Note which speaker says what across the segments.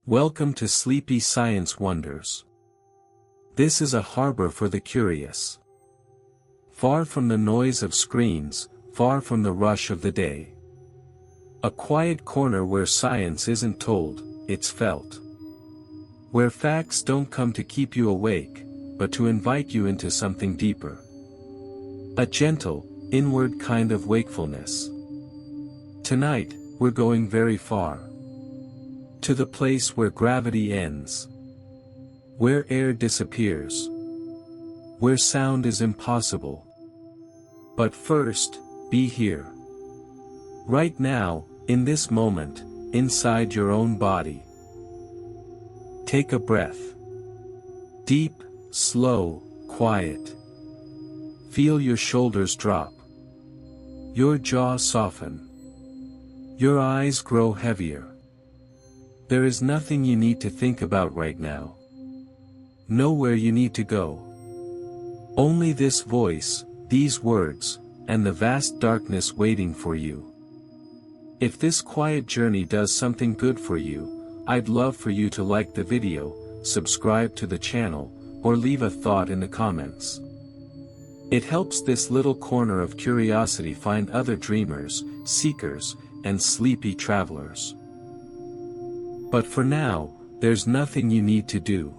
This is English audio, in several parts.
Speaker 1: Welcome to Sleepy Science Wonders. This is a harbor for the curious. Far from the noise of screens, far from the rush of the day. A quiet corner where science isn't told, it's felt. Where facts don't come to keep you awake, but to invite you into something deeper. A gentle, inward kind of wakefulness. Tonight, we're going very far. To the place where gravity ends. Where air disappears. Where sound is impossible. But first, be here. Right now, in this moment, inside your own body. Take a breath. Deep, slow, quiet. Feel your shoulders drop. Your jaw soften. Your eyes grow heavier. There is nothing you need to think about right now. Nowhere you need to go. Only this voice, these words, and the vast darkness waiting for you. If this quiet journey does something good for you, I'd love for you to like the video, subscribe to the channel, or leave a thought in the comments. It helps this little corner of curiosity find other dreamers, seekers, and sleepy travelers. But for now, there's nothing you need to do.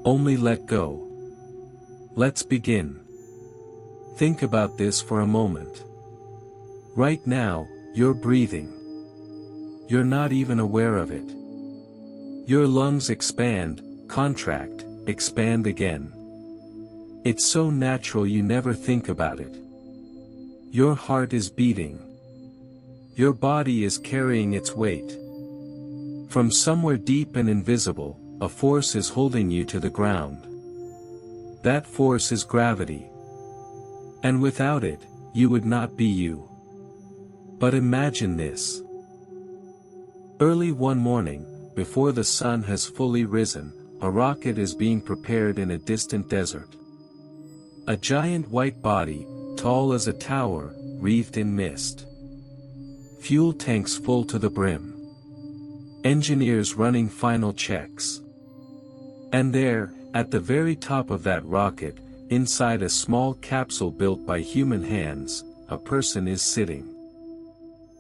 Speaker 1: Only let go. Let's begin. Think about this for a moment. Right now, you're breathing. You're not even aware of it. Your lungs expand, contract, expand again. It's so natural you never think about it. Your heart is beating. Your body is carrying its weight. From somewhere deep and invisible, a force is holding you to the ground. That force is gravity. And without it, you would not be you. But imagine this. Early one morning, before the sun has fully risen, a rocket is being prepared in a distant desert. A giant white body, tall as a tower, wreathed in mist. Fuel tanks full to the brim. Engineers running final checks. And there, at the very top of that rocket, inside a small capsule built by human hands, a person is sitting.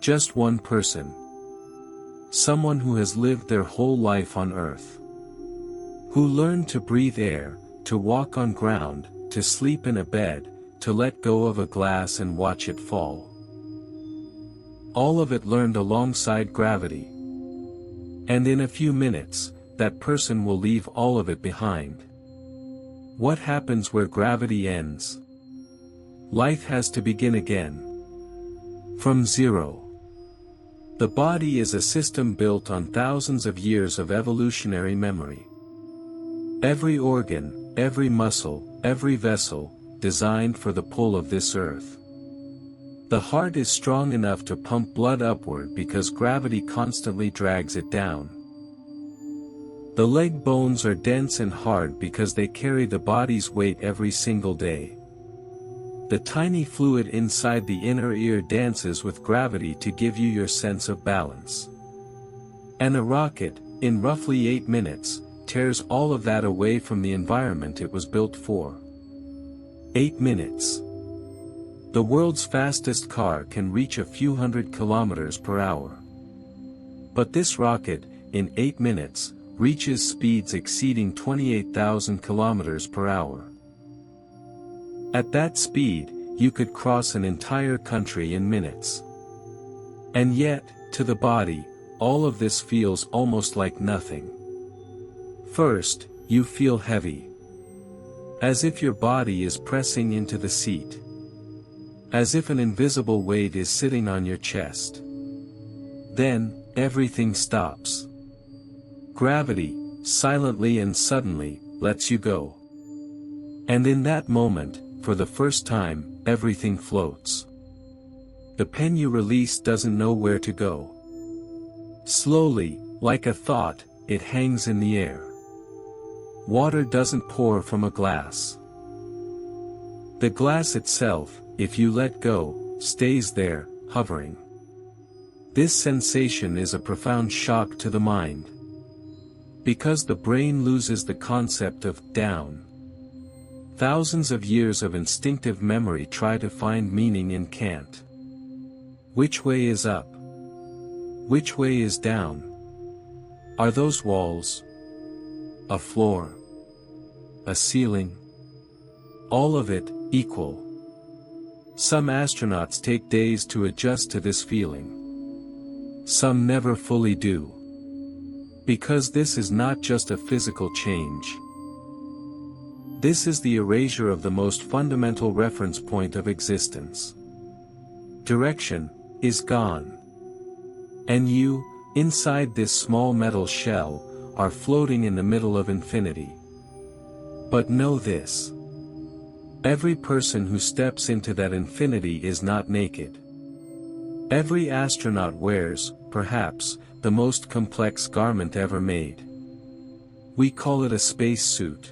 Speaker 1: Just one person. Someone who has lived their whole life on Earth. Who learned to breathe air, to walk on ground, to sleep in a bed, to let go of a glass and watch it fall. All of it learned alongside gravity. And in a few minutes, that person will leave all of it behind. What happens where gravity ends? Life has to begin again. From zero. The body is a system built on thousands of years of evolutionary memory. Every organ, every muscle, every vessel, designed for the pull of this earth. The heart is strong enough to pump blood upward because gravity constantly drags it down. The leg bones are dense and hard because they carry the body's weight every single day. The tiny fluid inside the inner ear dances with gravity to give you your sense of balance. And a rocket, in roughly 8 minutes, tears all of that away from the environment it was built for. 8 minutes. The world's fastest car can reach a few hundred kilometers per hour. But this rocket, in 8 minutes, reaches speeds exceeding 28,000 kilometers per hour. At that speed, you could cross an entire country in minutes. And yet, to the body, all of this feels almost like nothing. First, you feel heavy. As if your body is pressing into the seat. As if an invisible weight is sitting on your chest. Then, everything stops. Gravity, silently and suddenly, lets you go. And in that moment, for the first time, everything floats. The pen you release doesn't know where to go. Slowly, like a thought, it hangs in the air. Water doesn't pour from a glass. The glass itself, if you let go, stays there, hovering. This sensation is a profound shock to the mind. Because the brain loses the concept of down. Thousands of years of instinctive memory try to find meaning and can't. Which way is up? Which way is down? Are those walls? A floor? A ceiling? All of it, equal. Some astronauts take days to adjust to this feeling. Some never fully do. Because this is not just a physical change. This is the erasure of the most fundamental reference point of existence. Direction is gone. And you, inside this small metal shell, are floating in the middle of infinity. But know this. Every person who steps into that infinity is not naked. Every astronaut wears, perhaps, the most complex garment ever made. We call it a space suit.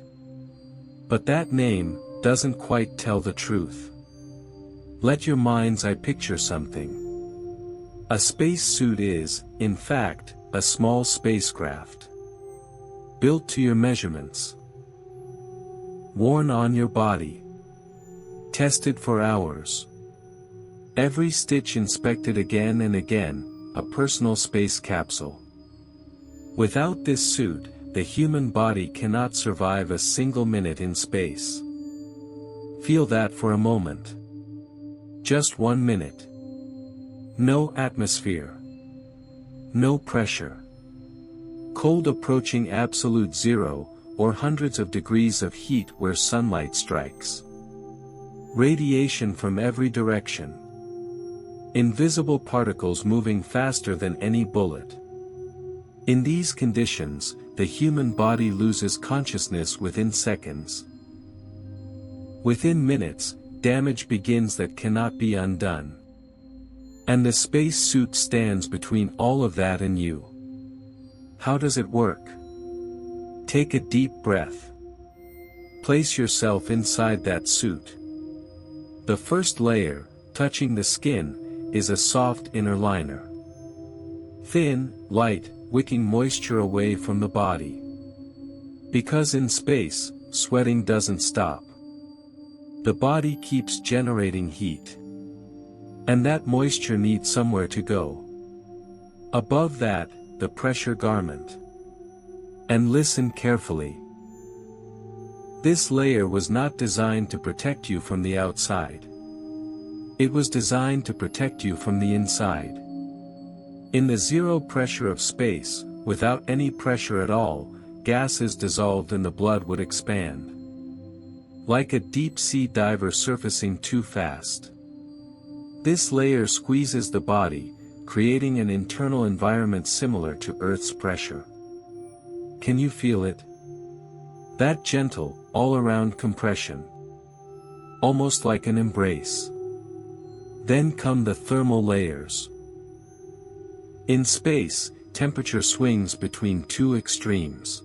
Speaker 1: But that name doesn't quite tell the truth. Let your mind's eye picture something. A space suit is, in fact, a small spacecraft. Built to your measurements. Worn on your body. Tested for hours. Every stitch inspected again and again, a personal space capsule. Without this suit, the human body cannot survive a single minute in space. Feel that for a moment. Just 1 minute. No atmosphere. No pressure. Cold approaching absolute zero, or hundreds of degrees of heat where sunlight strikes. Radiation from every direction. Invisible particles moving faster than any bullet. In these conditions, the human body loses consciousness within seconds. Within minutes, damage begins that cannot be undone. And the space suit stands between all of that and you. How does it work? Take a deep breath. Place yourself inside that suit. The first layer, touching the skin, is a soft inner liner. Thin, light, wicking moisture away from the body. Because in space, sweating doesn't stop. The body keeps generating heat. And that moisture needs somewhere to go. Above that, the pressure garment. And listen carefully. This layer was not designed to protect you from the outside. It was designed to protect you from the inside. In the zero pressure of space, without any pressure at all, gases dissolved and the blood would expand. Like a deep-sea diver surfacing too fast. This layer squeezes the body, creating an internal environment similar to Earth's pressure. Can you feel it? That gentle, all-around compression. Almost like an embrace. Then come the thermal layers. In space, temperature swings between two extremes.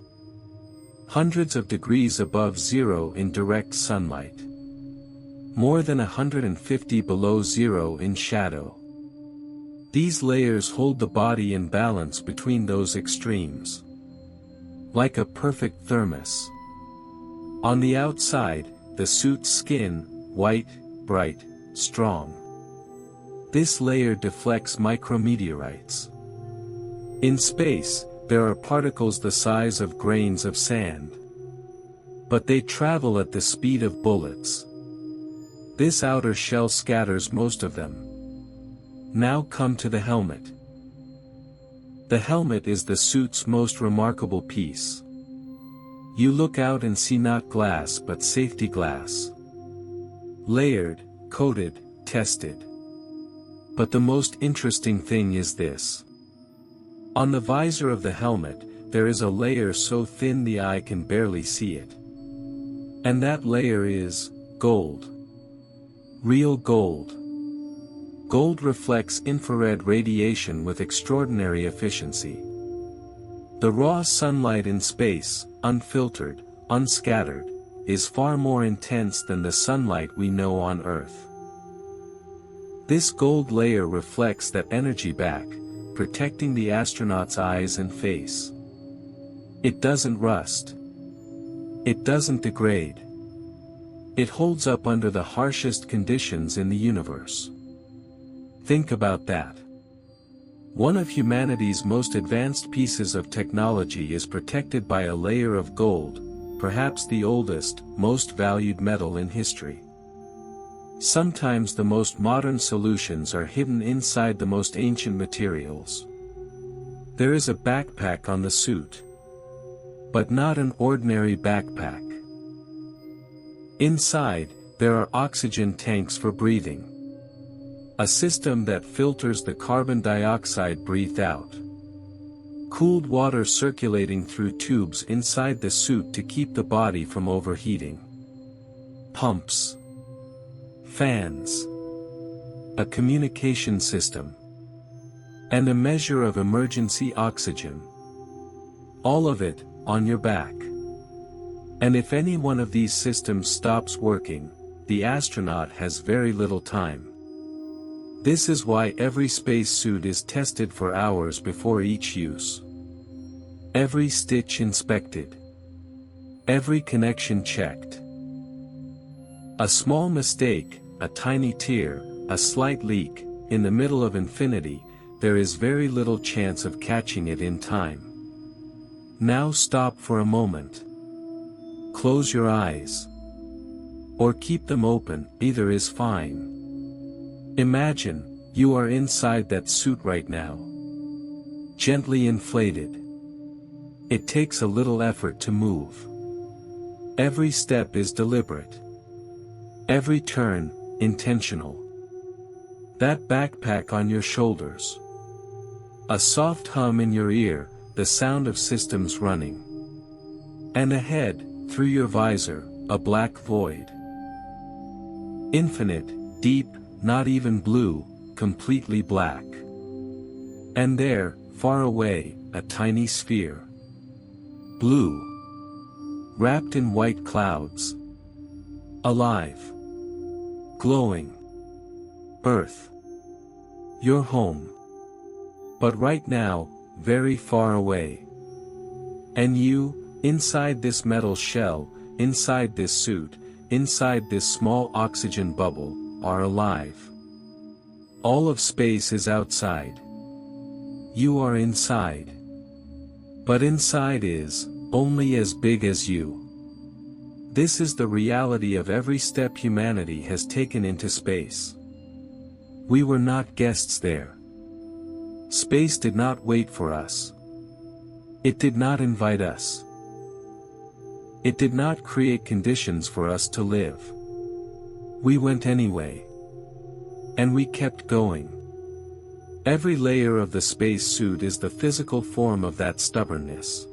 Speaker 1: Hundreds of degrees above zero in direct sunlight. More than 150 below zero in shadow. These layers hold the body in balance between those extremes. Like a perfect thermos. On the outside, the suit's skin, white, bright, strong. This layer deflects micrometeorites. In space, there are particles the size of grains of sand. But they travel at the speed of bullets. This outer shell scatters most of them. Now come to the helmet. The helmet is the suit's most remarkable piece. You look out and see not glass but safety glass. Layered, coated, tested. But the most interesting thing is this. On the visor of the helmet, there is a layer so thin the eye can barely see it. And that layer is gold. Real gold. Gold reflects infrared radiation with extraordinary efficiency. The raw sunlight in space, unfiltered, unscattered, is far more intense than the sunlight we know on Earth. This gold layer reflects that energy back, protecting the astronaut's eyes and face. It doesn't rust. It doesn't degrade. It holds up under the harshest conditions in the universe. Think about that. One of humanity's most advanced pieces of technology is protected by a layer of gold, perhaps the oldest, most valued metal in history. Sometimes the most modern solutions are hidden inside the most ancient materials. There is a backpack on the suit. But not an ordinary backpack. Inside, there are oxygen tanks for breathing. A system that filters the carbon dioxide breathed out. Cooled water circulating through tubes inside the suit to keep the body from overheating. Pumps. Fans. A communication system. And a measure of emergency oxygen. All of it, on your back. And if any one of these systems stops working, the astronaut has very little time. This is why every spacesuit is tested for hours before each use. Every stitch inspected. Every connection checked. A small mistake, a tiny tear, a slight leak, in the middle of infinity, there is very little chance of catching it in time. Now stop for a moment. Close your eyes. Or keep them open, either is fine. Imagine, you are inside that suit right now. Gently inflated. It takes a little effort to move. Every step is deliberate. Every turn, intentional. That backpack on your shoulders. A soft hum in your ear, the sound of systems running. And ahead, through your visor, a black void. Infinite, deep, not even blue, completely black. And there, far away, a tiny sphere. Blue. Wrapped in white clouds. Alive. Glowing. Earth. Your home. But right now, very far away. And you, inside this metal shell, inside this suit, inside this small oxygen bubble, are alive. All of space is outside. You are inside. But inside is, only as big as you. This is the reality of every step humanity has taken into space. We were not guests there. Space did not wait for us. It did not invite us. It did not create conditions for us to live. We went anyway. And we kept going. Every layer of the space suit is the physical form of that stubbornness.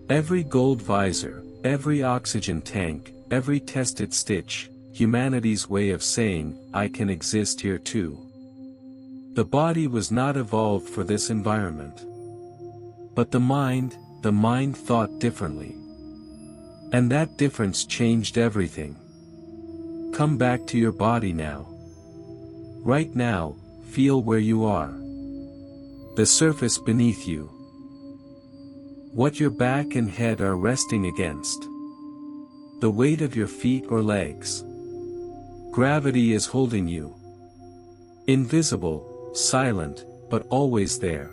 Speaker 1: Every gold visor, every oxygen tank, every tested stitch, humanity's way of saying, I can exist here too. The body was not evolved for this environment. But the mind thought differently. And that difference changed everything. Come back to your body now. Right now, feel where you are. The surface beneath you. What your back and head are resting against. The weight of your feet or legs. Gravity is holding you. Invisible, silent, but always there.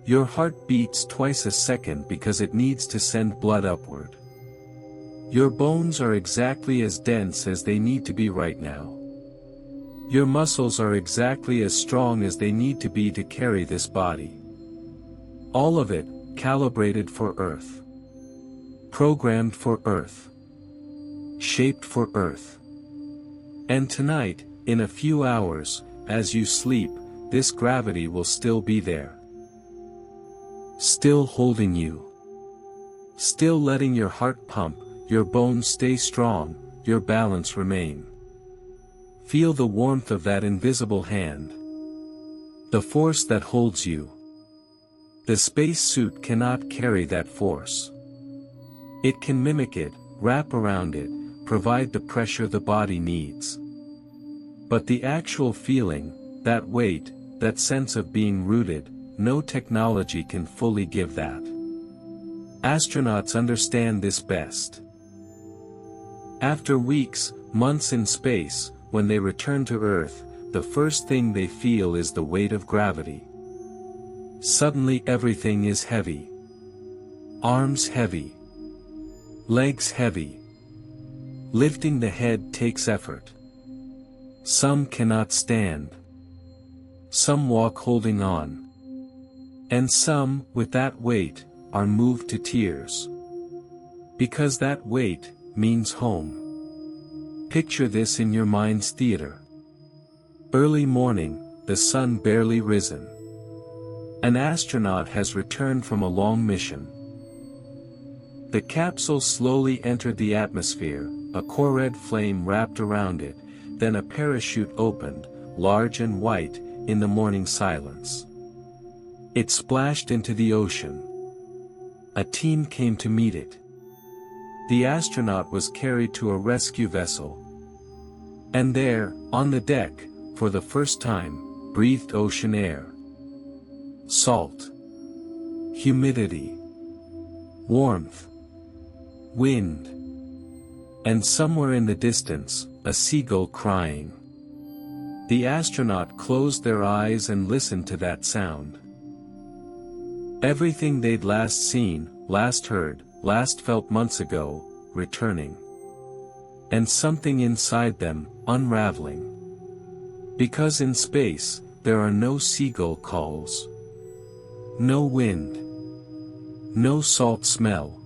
Speaker 1: Your heart beats twice a second because it needs to send blood upward. Your bones are exactly as dense as they need to be right now. Your muscles are exactly as strong as they need to be to carry this body. All of it, calibrated for Earth. Programmed for Earth. Shaped for Earth. And tonight, in a few hours, as you sleep, this gravity will still be there. Still holding you. Still letting your heart pump, your bones stay strong, your balance remain. Feel the warmth of that invisible hand. The force that holds you. The space suit cannot carry that force. It can mimic it, wrap around it, provide the pressure the body needs. But the actual feeling, that weight, that sense of being rooted, no technology can fully give that. Astronauts understand this best. After weeks, months in space, when they return to Earth, the first thing they feel is the weight of gravity. Suddenly everything is heavy. Arms heavy. Legs heavy. Lifting the head takes effort. Some cannot stand. Some walk holding on. And some, with that weight, are moved to tears. Because that weight means home. Picture this in your mind's theater. Early morning, the sun barely risen. An astronaut has returned from a long mission. The capsule slowly entered the atmosphere, a core red flame wrapped around it, then a parachute opened, large and white, in the morning silence. It splashed into the ocean. A team came to meet it. The astronaut was carried to a rescue vessel. And there, on the deck, for the first time, breathed ocean air. Salt. Humidity. Warmth. Wind. And somewhere in the distance, a seagull crying. The astronaut closed their eyes and listened to that sound. Everything they'd last seen, last heard, last felt months ago, returning. And something inside them, unraveling. Because in space, there are no seagull calls. No wind. No salt smell.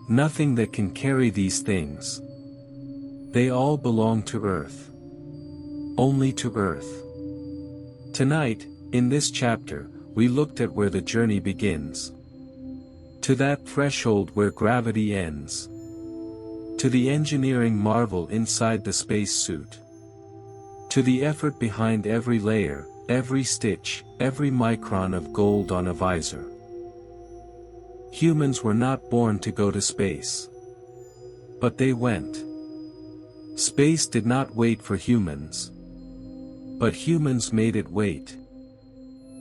Speaker 1: Nothing that can carry these things. They all belong to Earth. Only to Earth. Tonight, in this chapter, we looked at where the journey begins. To that threshold where gravity ends. To the engineering marvel inside the space suit. To the effort behind every layer, every stitch, every micron of gold on a visor. Humans were not born to go to space. But they went. Space did not wait for humans. But humans made it wait.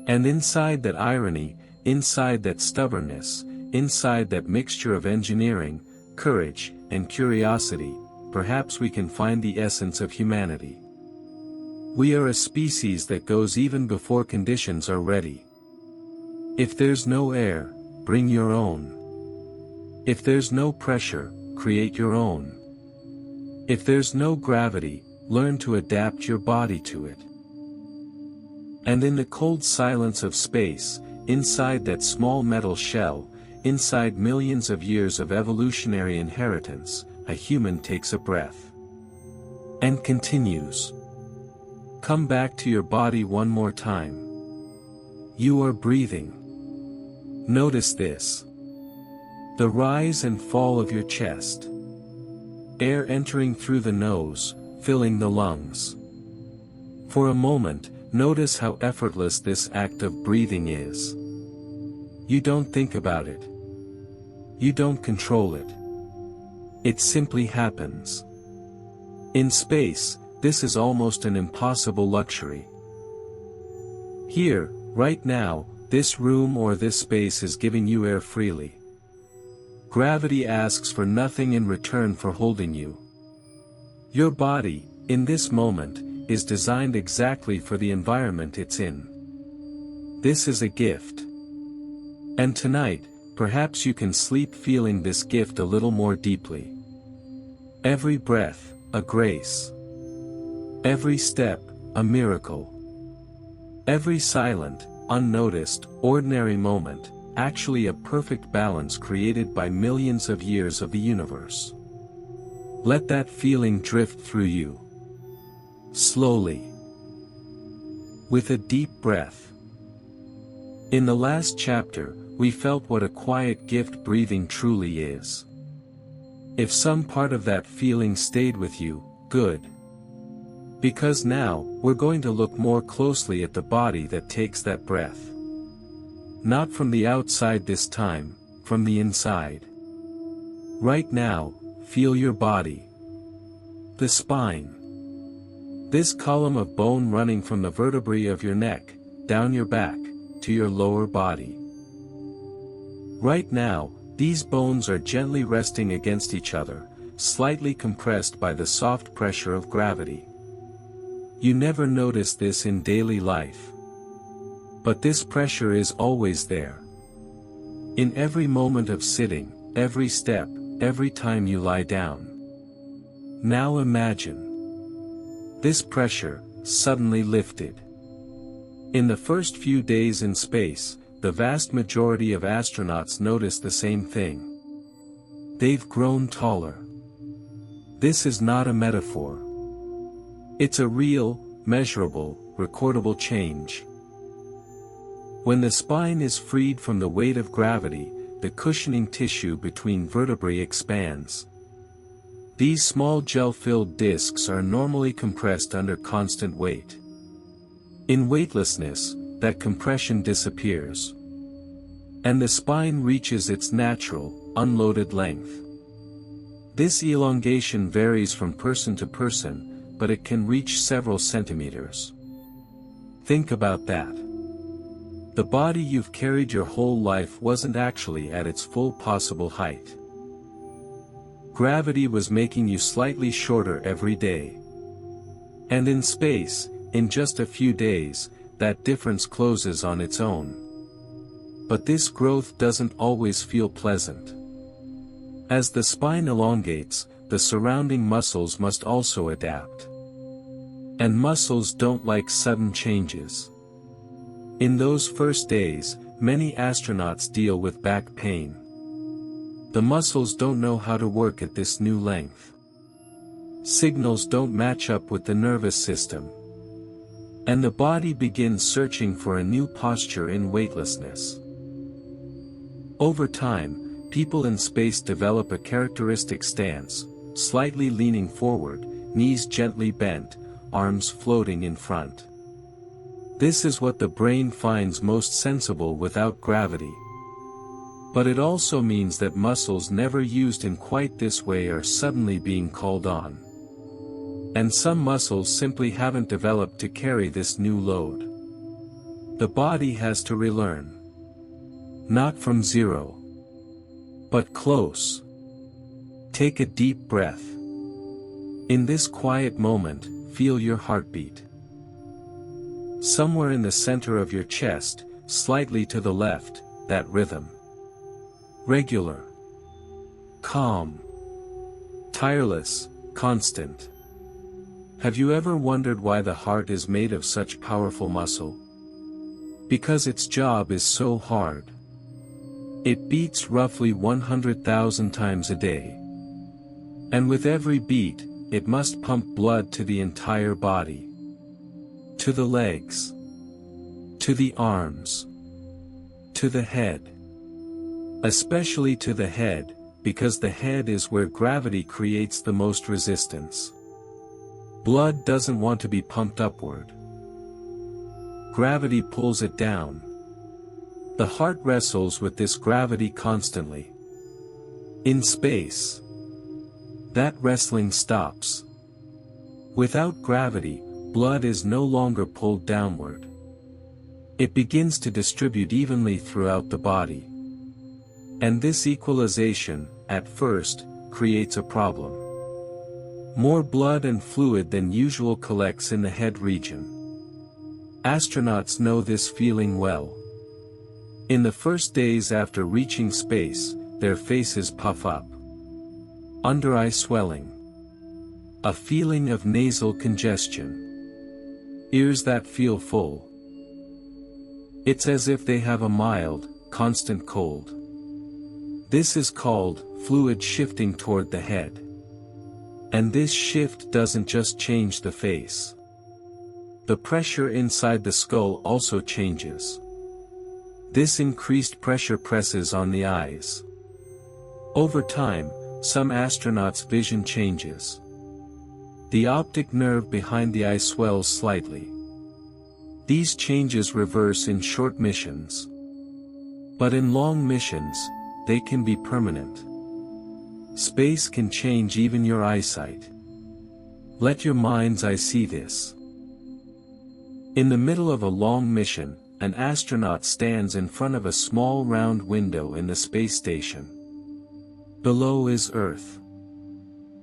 Speaker 1: And inside that irony, inside that stubbornness, inside that mixture of engineering, courage, and curiosity, perhaps we can find the essence of humanity. We are a species that goes even before conditions are ready. If there's no air, bring your own. If there's no pressure, create your own. If there's no gravity, learn to adapt your body to it. And in the cold silence of space, inside that small metal shell, inside millions of years of evolutionary inheritance, a human takes a breath. And continues. Come back to your body one more time. You are breathing. Notice this. The rise and fall of your chest. Air entering through the nose, filling the lungs. For a moment, notice how effortless this act of breathing is. You don't think about it. You don't control it. It simply happens. In space, this is almost an impossible luxury. Here, right now, this room or this space is giving you air freely. Gravity asks for nothing in return for holding you. Your body, in this moment, is designed exactly for the environment it's in. This is a gift. And tonight, perhaps you can sleep feeling this gift a little more deeply. Every breath, a grace. Every step, a miracle. Every silent, unnoticed, ordinary moment, actually a perfect balance created by millions of years of the universe. Let that feeling drift through you. Slowly. With a deep breath. In the last chapter, we felt what a quiet gift breathing truly is. If some part of that feeling stayed with you, good. Because now, we're going to look more closely at the body that takes that breath. Not from the outside this time, from the inside. Right now, feel your body. The spine. This column of bone running from the vertebrae of your neck, down your back, to your lower body. Right now, These bones are gently resting against each other, slightly compressed by the soft pressure of gravity. You never notice this in daily life. But this pressure is always there. In every moment of sitting, every step, every time you lie down. Now imagine this pressure, suddenly lifted. In the first few days in space, the vast majority of astronauts notice the same thing. They've grown taller. This is not a metaphor. It's a real, measurable, recordable change. When the spine is freed from the weight of gravity, the cushioning tissue between vertebrae expands. These small gel-filled discs are normally compressed under constant weight. In weightlessness, that compression disappears. And the spine reaches its natural, unloaded length. This elongation varies from person to person, but it can reach several centimeters. Think about that. The body you've carried your whole life wasn't actually at its full possible height. Gravity was making you slightly shorter every day. And in space, in just a few days, that difference closes on its own. But this growth doesn't always feel pleasant. As the spine elongates, the surrounding muscles must also adapt. And muscles don't like sudden changes. In those first days, many astronauts deal with back pain. The muscles don't know how to work at this new length. Signals don't match up with the nervous system. And the body begins searching for a new posture in weightlessness. Over time, people in space develop a characteristic stance, slightly leaning forward, knees gently bent, arms floating in front. This is what the brain finds most sensible without gravity. But it also means that muscles never used in quite this way are suddenly being called on. And some muscles simply haven't developed to carry this new load. The body has to relearn. Not from zero. But close. Take a deep breath. In this quiet moment, feel your heartbeat. Somewhere in the center of your chest, slightly to the left, that rhythm. Regular. Calm. Tireless, constant. Have you ever wondered why the heart is made of such powerful muscle? Because its job is so hard. It beats roughly 100,000 times a day. And with every beat, it must pump blood to the entire body. To the legs. To the arms. To the head. Especially to the head, because the head is where gravity creates the most resistance. Blood doesn't want to be pumped upward. Gravity pulls it down. The heart wrestles with this gravity constantly. In space, that wrestling stops. Without gravity, blood is no longer pulled downward. It begins to distribute evenly throughout the body. And this equalization, at first, creates a problem. More blood and fluid than usual collects in the head region. Astronauts know this feeling well. In the first days after reaching space, their faces puff up. Under-eye swelling. A feeling of nasal congestion. Ears that feel full. It's as if they have a mild, constant cold. This is called fluid shifting toward the head. And this shift doesn't just change the face. The pressure inside the skull also changes. This increased pressure presses on the eyes. Over time, some astronauts' vision changes. The optic nerve behind the eye swells slightly. These changes reverse in short missions. But in long missions, they can be permanent. Space can change even your eyesight. Let your mind's eye see this. In the middle of a long mission, an astronaut stands in front of a small round window in the space station. Below is Earth.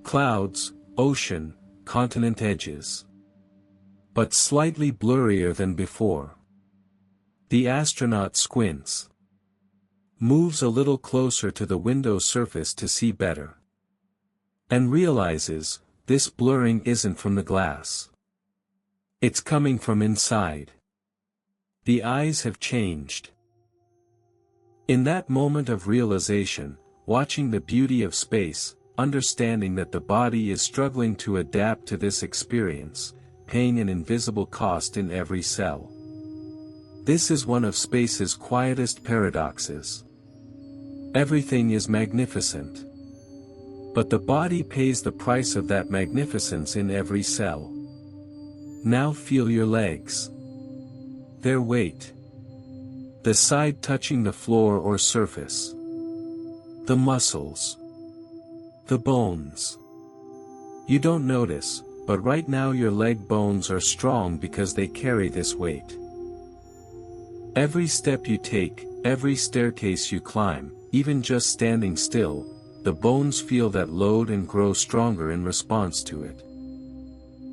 Speaker 1: Clouds, ocean, continent edges. But slightly blurrier than before. The astronaut squints. Moves a little closer to the window surface to see better. And realizes, this blurring isn't from the glass. It's coming from inside. The eyes have changed. In that moment of realization, watching the beauty of space, understanding that the body is struggling to adapt to this experience, paying an invisible cost in every cell. This is one of space's quietest paradoxes. Everything is magnificent. But the body pays the price of that magnificence in every cell. Now feel your legs. Their weight. The side touching the floor or surface. The muscles. The bones. You don't notice, but right now your leg bones are strong because they carry this weight. Every step you take, every staircase you climb, even just standing still, the bones feel that load and grow stronger in response to it.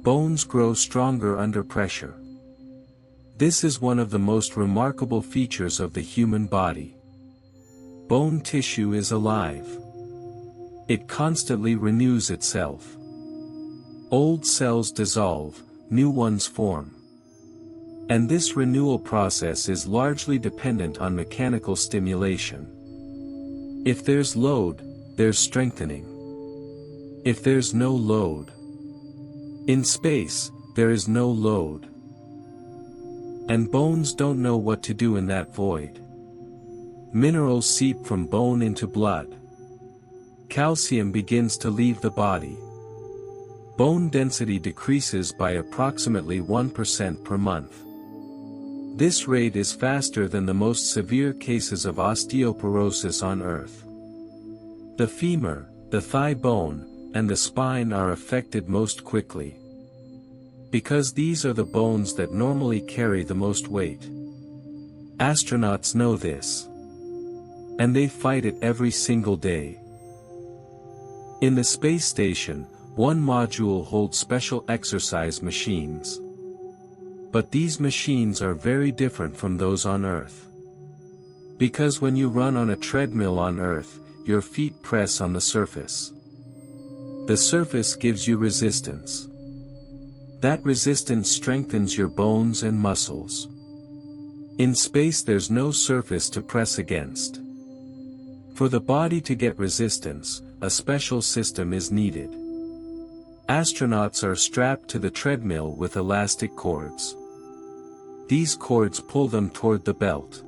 Speaker 1: Bones grow stronger under pressure. This is one of the most remarkable features of the human body. Bone tissue is alive. It constantly renews itself. Old cells dissolve, new ones form. And this renewal process is largely dependent on mechanical stimulation. If there's load, there's strengthening. If there's no load. In space, there is no load. And bones don't know what to do in that void. Minerals seep from bone into blood. Calcium begins to leave the body. Bone density decreases by approximately 1% per month. This rate is faster than the most severe cases of osteoporosis on Earth. The femur, the thigh bone, and the spine are affected most quickly. Because these are the bones that normally carry the most weight. Astronauts know this. And they fight it every single day. In the space station, one module holds special exercise machines. But these machines are very different from those on Earth. Because when you run on a treadmill on Earth, your feet press on the surface. The surface gives you resistance. That resistance strengthens your bones and muscles. In space there's no surface to press against. For the body to get resistance, a special system is needed. Astronauts are strapped to the treadmill with elastic cords. These cords pull them toward the belt.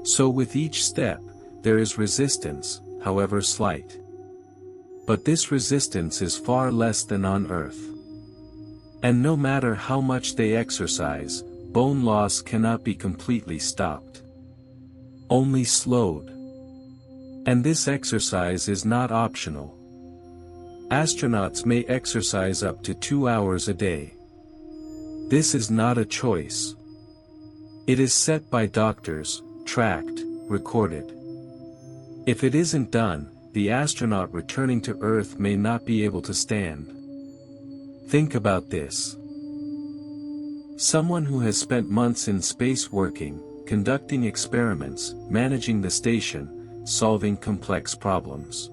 Speaker 1: So with each step, there is resistance, however slight. But this resistance is far less than on Earth. And no matter how much they exercise, bone loss cannot be completely stopped. Only slowed. And this exercise is not optional. Astronauts may exercise up to 2 hours a day. This is not a choice. It is set by doctors, tracked, recorded. If it isn't done, the astronaut returning to Earth may not be able to stand. Think about this. Someone who has spent months in space working, conducting experiments, managing the station, solving complex problems.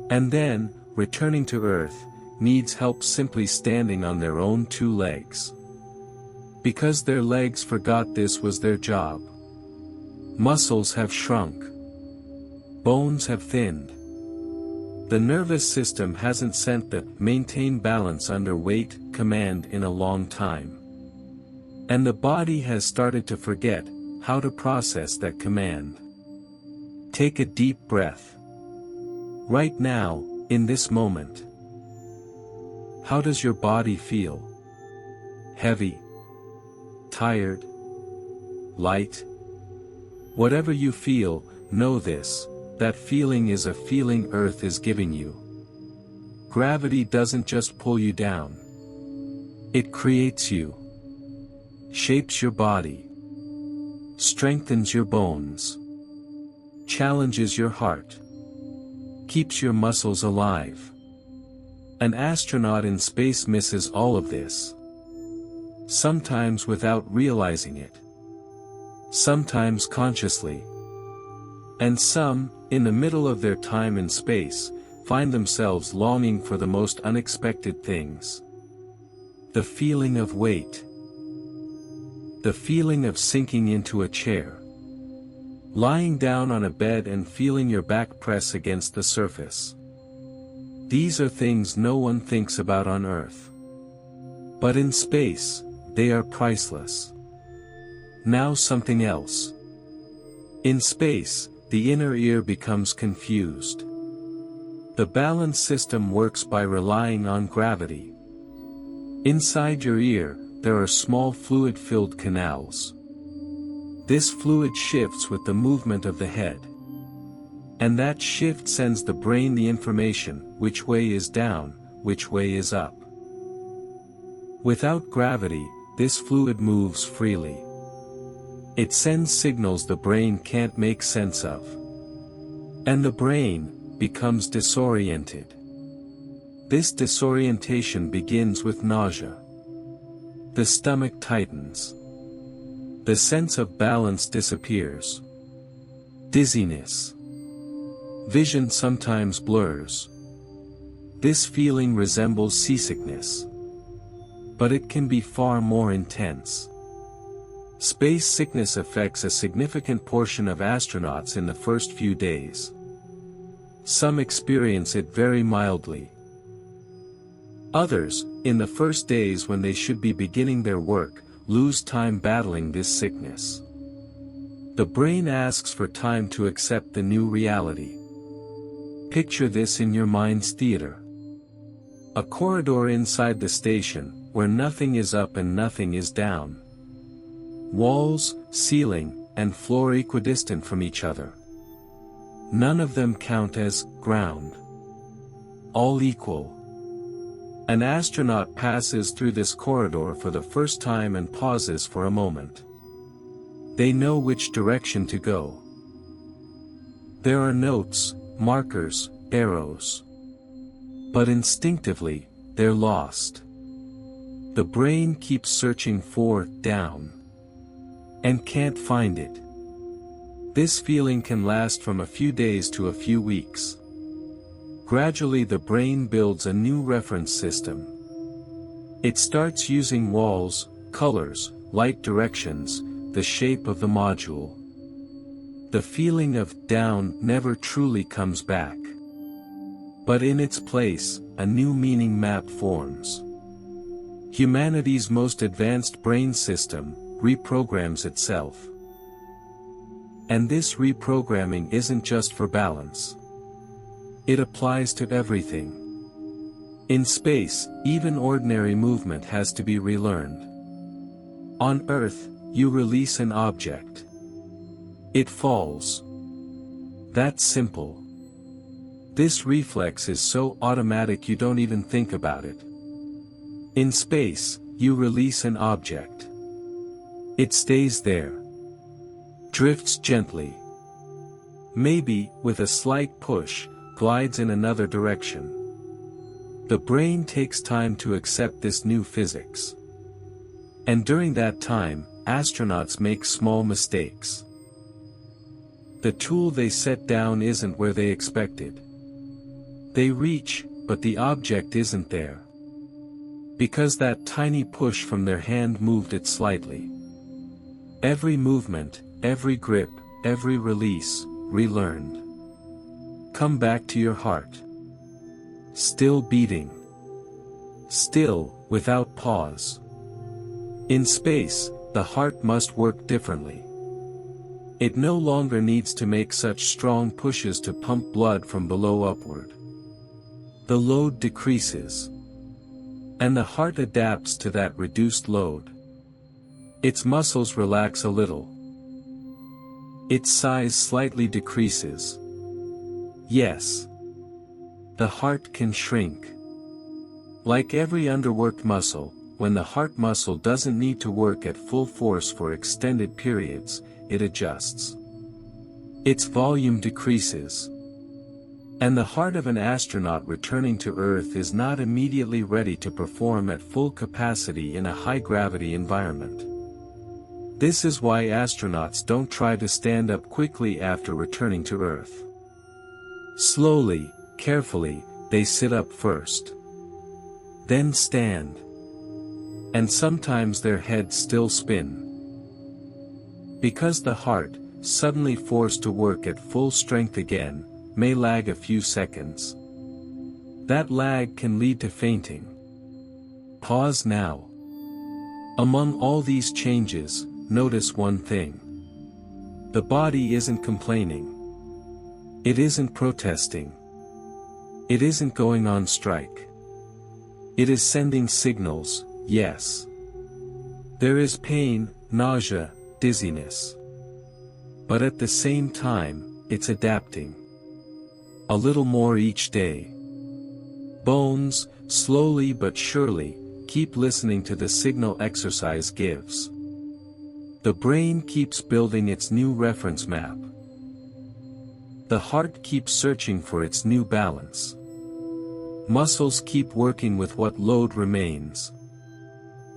Speaker 1: And then, returning to Earth, needs help simply standing on their own 2 legs. Because their legs forgot this was their job. Muscles have shrunk. Bones have thinned. The nervous system hasn't sent the maintain balance under weight command in a long time. And the body has started to forget how to process that command. Take a deep breath. Right now, in this moment. How does your body feel? Heavy? Tired? Light? Whatever you feel, know this, that feeling is a feeling Earth is giving you. Gravity doesn't just pull you down. It creates you. Shapes your body. Strengthens your bones. Challenges your heart. keeps your muscles alive. An astronaut in space misses all of this. Sometimes without realizing it. Sometimes consciously. And some, in the middle of their time in space, find themselves longing for the most unexpected things. The feeling of weight. The feeling of sinking into a chair. Lying down on a bed and feeling your back press against the surface. These are things no one thinks about on Earth. But in space, they are priceless. Now something else. In space, the inner ear becomes confused. The balance system works by relying on gravity. Inside your ear, there are small fluid-filled canals. This fluid shifts with the movement of the head. And that shift sends the brain the information, which way is down, which way is up. Without gravity, this fluid moves freely. It sends signals the brain can't make sense of. And the brain becomes disoriented. This disorientation begins with nausea. The stomach tightens. The sense of balance disappears. Dizziness. Vision sometimes blurs. This feeling resembles seasickness. But it can be far more intense. Space sickness affects a significant portion of astronauts in the first few days. Some experience it very mildly. Others, in the first days when they should be beginning their work, lose time battling this sickness. The brain asks for time to accept the new reality. Picture this in your mind's theater. A corridor inside the station, where nothing is up and nothing is down. Walls, ceiling, and floor equidistant from each other. None of them count as ground. All equal. An astronaut passes through this corridor for the first time and pauses for a moment. They know which direction to go. There are notes, markers, arrows. But instinctively, they're lost. The brain keeps searching for down. And can't find it. This feeling can last from a few days to a few weeks. Gradually the brain builds a new reference system. It starts using walls, colors, light directions, the shape of the module. The feeling of down never truly comes back. But in its place, a new meaning map forms. Humanity's most advanced brain system reprograms itself. And this reprogramming isn't just for balance. It applies to everything. In space, even ordinary movement has to be relearned. On Earth, you release an object. It falls. That's simple. This reflex is so automatic you don't even think about it. In space, you release an object. It stays there. Drifts gently. Maybe, with a slight push, glides in another direction. The brain takes time to accept this new physics. And during that time, astronauts make small mistakes. The tool they set down isn't where they expected. They reach, but the object isn't there. Because that tiny push from their hand moved it slightly. Every movement, every grip, every release, relearned. Come back to your heart. Still beating. Still, without pause. In space, the heart must work differently. It no longer needs to make such strong pushes to pump blood from below upward. The load decreases. And the heart adapts to that reduced load. Its muscles relax a little. Its size slightly decreases. Yes. The heart can shrink. Like every underworked muscle, when the heart muscle doesn't need to work at full force for extended periods, it adjusts. Its volume decreases. And the heart of an astronaut returning to Earth is not immediately ready to perform at full capacity in a high-gravity environment. This is why astronauts don't try to stand up quickly after returning to Earth. Slowly, carefully, they sit up first. Then stand. And sometimes their heads still spin. Because the heart, suddenly forced to work at full strength again, may lag a few seconds. That lag can lead to fainting. Pause now. Among all these changes, notice one thing. The body isn't complaining. It isn't protesting. It isn't going on strike. It is sending signals, yes. There is pain, nausea, dizziness. But at the same time, it's adapting. A little more each day. Bones, slowly but surely, keep listening to the signal exercise gives. The brain keeps building its new reference map. The heart keeps searching for its new balance. Muscles keep working with what load remains.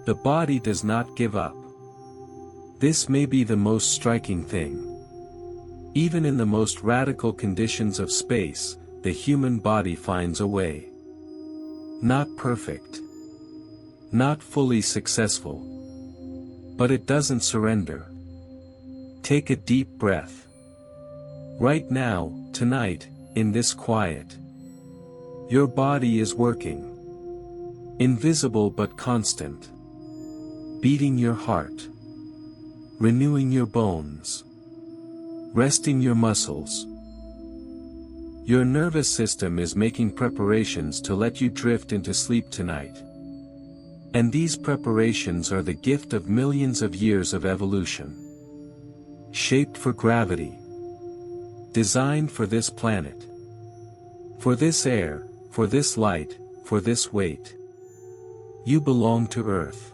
Speaker 1: The body does not give up. This may be the most striking thing. Even in the most radical conditions of space, the human body finds a way. Not perfect. Not fully successful. But it doesn't surrender. Take a deep breath. Right now, tonight, in this quiet. Your body is working. Invisible but constant. Beating your heart. Renewing your bones. Resting your muscles. Your nervous system is making preparations to let you drift into sleep tonight. And these preparations are the gift of millions of years of evolution. Shaped for gravity. Designed for this planet. For this air, for this light, for this weight. You belong to Earth.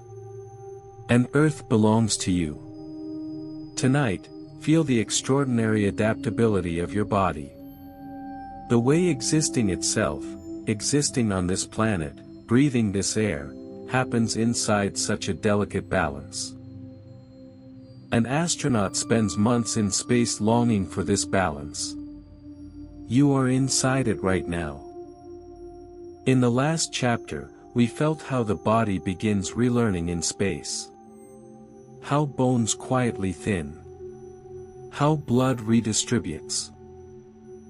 Speaker 1: And Earth belongs to you. Tonight, feel the extraordinary adaptability of your body. The way existing itself, existing on this planet, breathing this air, happens inside such a delicate balance. An astronaut spends months in space longing for this balance. You are inside it right now. In the last chapter, we felt how the body begins relearning in space. How bones quietly thin. How blood redistributes.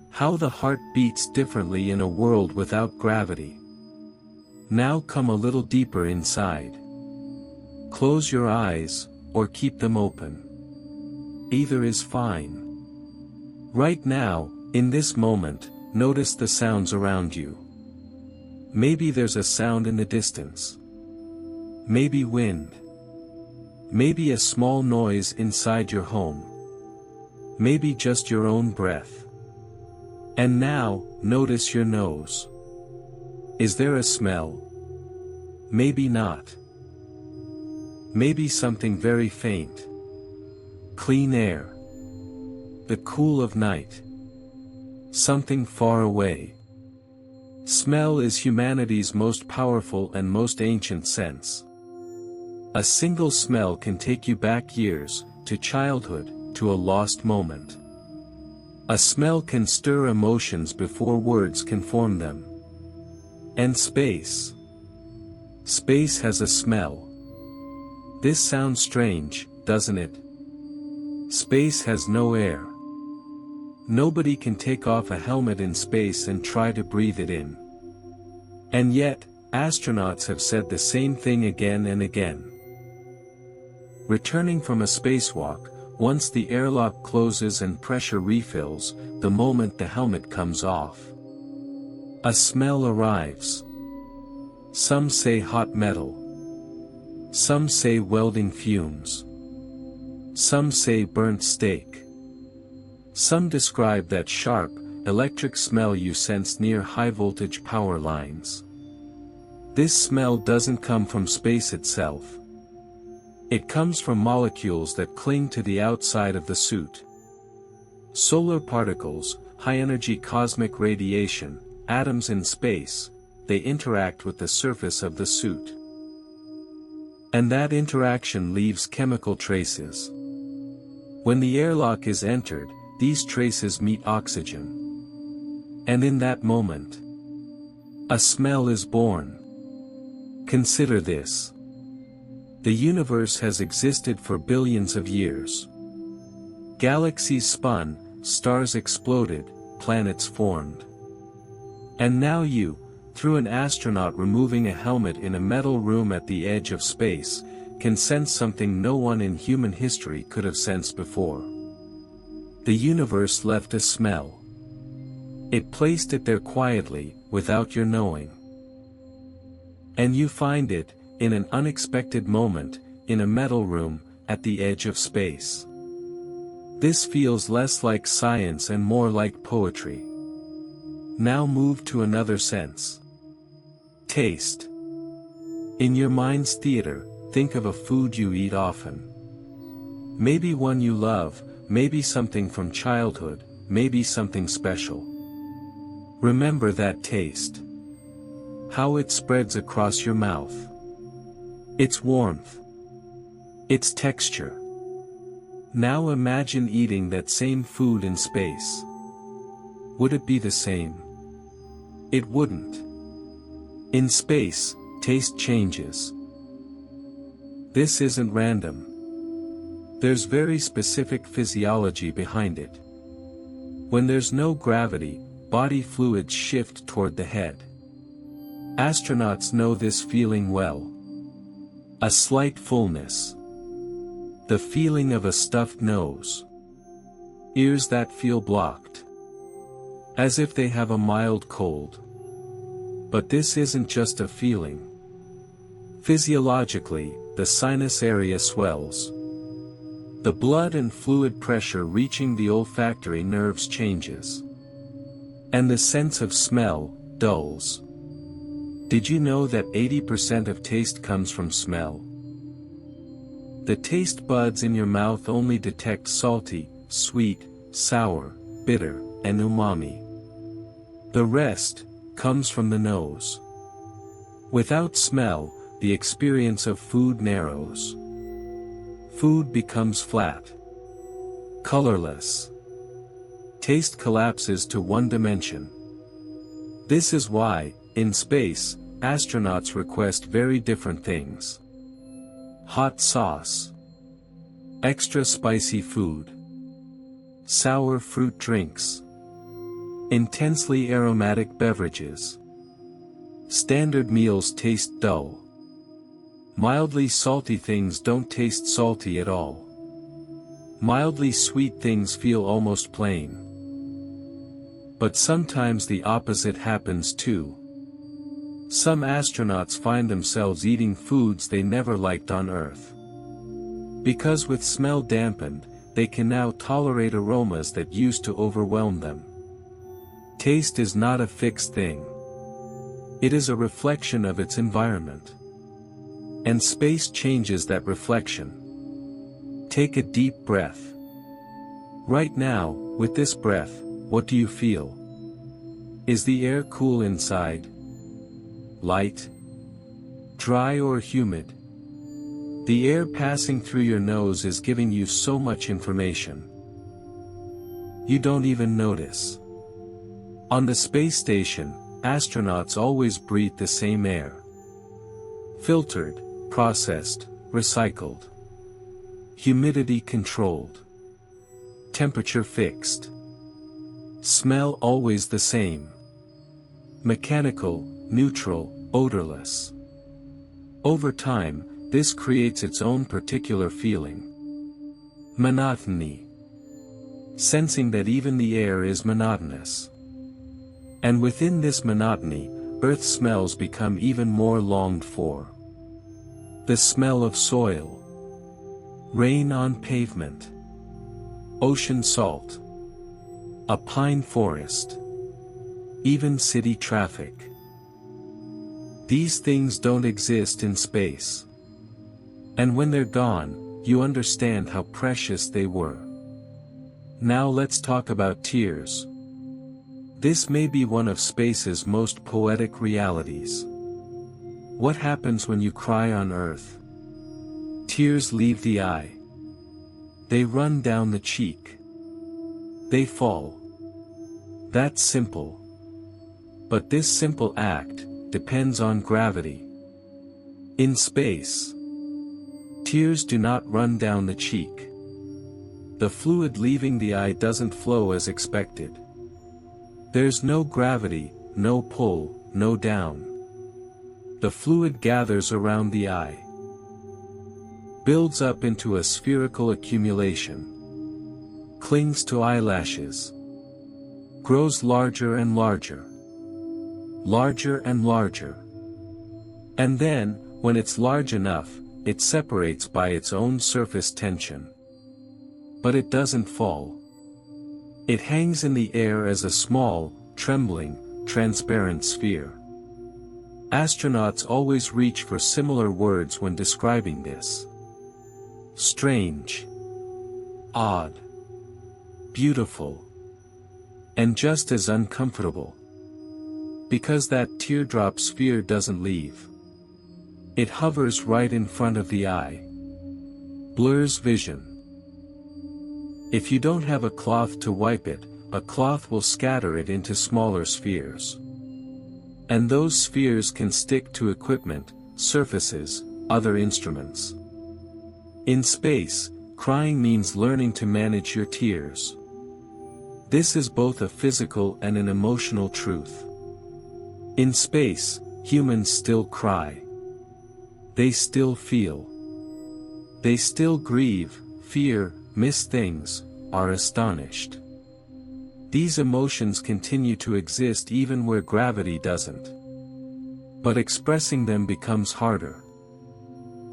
Speaker 1: How the heart beats differently in a world without gravity. Now come a little deeper inside. Close your eyes, or keep them open. Either is fine. Right now, in this moment, notice the sounds around you. Maybe there's a sound in the distance. Maybe wind. Maybe a small noise inside your home. Maybe just your own breath. And now, notice your nose. Is there a smell? Maybe not. Maybe something very faint. Clean air. The cool of night. Something far away. Smell is humanity's most powerful and most ancient sense. A single smell can take you back years, to childhood, to a lost moment. A smell can stir emotions before words can form them. And space. Space has a smell. This sounds strange, doesn't it? Space has no air. Nobody can take off a helmet in space and try to breathe it in. And yet, astronauts have said the same thing again and again. Returning from a spacewalk, once the airlock closes and pressure refills, the moment the helmet comes off, a smell arrives. Some say hot metal. Some say welding fumes. Some say burnt steak. Some describe that sharp, electric smell you sense near high-voltage power lines. This smell doesn't come from space itself. It comes from molecules that cling to the outside of the suit. Solar particles, high-energy cosmic radiation, atoms in space, they interact with the surface of the suit. And that interaction leaves chemical traces. When the airlock is entered, these traces meet oxygen. And in that moment, a smell is born. Consider this. The universe has existed for billions of years. Galaxies spun, stars exploded, planets formed. And now you, through an astronaut removing a helmet in a metal room at the edge of space, can sense something no one in human history could have sensed before. The universe left a smell. It placed it there quietly, without your knowing. And you find it, in an unexpected moment, in a metal room, at the edge of space. This feels less like science and more like poetry. Now move to another sense. Taste. In your mind's theater, think of a food you eat often. Maybe one you love, maybe something from childhood, maybe something special. Remember that taste. How it spreads across your mouth. Its warmth. Its texture. Now imagine eating that same food in space. Would it be the same? It wouldn't. In space, taste changes. This isn't random. There's very specific physiology behind it. When there's no gravity, body fluids shift toward the head. Astronauts know this feeling well. A slight fullness. The feeling of a stuffed nose. Ears that feel blocked. As if they have a mild cold. But this isn't just a feeling. Physiologically, the sinus area swells. The blood and fluid pressure reaching the olfactory nerves changes. And the sense of smell dulls. Did you know that 80% of taste comes from smell? The taste buds in your mouth only detect salty, sweet, sour, bitter, and umami. The rest comes from the nose. Without smell, the experience of food narrows. Food becomes flat. Colorless. Taste collapses to one dimension. This is why, in space, astronauts request very different things. Hot sauce. Extra spicy food. Sour fruit drinks. Intensely aromatic beverages. Standard meals taste dull. Mildly salty things don't taste salty at all. Mildly sweet things feel almost plain. But sometimes the opposite happens too. Some astronauts find themselves eating foods they never liked on Earth. Because with smell dampened, they can now tolerate aromas that used to overwhelm them. Taste is not a fixed thing. It is a reflection of its environment. And space changes that reflection. Take a deep breath. Right now, with this breath, what do you feel? Is the air cool inside? Light? Dry or humid? The air passing through your nose is giving you so much information. You don't even notice. On the space station, astronauts always breathe the same air. Filtered, processed, recycled. Humidity controlled. Temperature fixed. Smell always the same. Mechanical, neutral, odorless. Over time, this creates its own particular feeling. Monotony. Sensing that even the air is monotonous. And within this monotony, Earth smells become even more longed for. The smell of soil. Rain on pavement. Ocean salt. A pine forest. Even city traffic. These things don't exist in space. And when they're gone, you understand how precious they were. Now let's talk about tears. This may be one of space's most poetic realities. What happens when you cry on Earth? Tears leave the eye. They run down the cheek. They fall. That's simple. But this simple act depends on gravity. In space, tears do not run down the cheek. The fluid leaving the eye doesn't flow as expected. There's no gravity, no pull, no down. The fluid gathers around the eye, builds up into a spherical accumulation, clings to eyelashes, grows larger and larger, larger and larger. And then, when it's large enough, it separates by its own surface tension. But it doesn't fall. It hangs in the air as a small, trembling, transparent sphere. Astronauts always reach for similar words when describing this. Strange, odd, beautiful, and just as uncomfortable. Because that teardrop sphere doesn't leave. It hovers right in front of the eye. Blurs vision. If you don't have a cloth to wipe it, a cloth will scatter it into smaller spheres. And those spheres can stick to equipment, surfaces, other instruments. In space, crying means learning to manage your tears. This is both a physical and an emotional truth. In space, humans still cry. They still feel. They still grieve, fear, miss things, are astonished. These emotions continue to exist even where gravity doesn't. But expressing them becomes harder.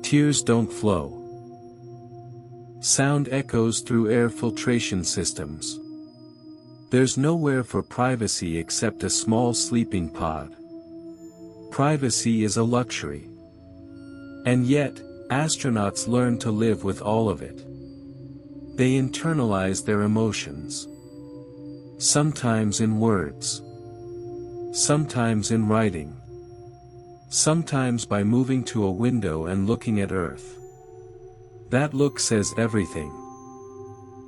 Speaker 1: Tears don't flow. Sound echoes through air filtration systems. There's nowhere for privacy except a small sleeping pod. Privacy is a luxury. And yet, astronauts learn to live with all of it. They internalize their emotions. Sometimes in words. Sometimes in writing. Sometimes by moving to a window and looking at Earth. That look says everything.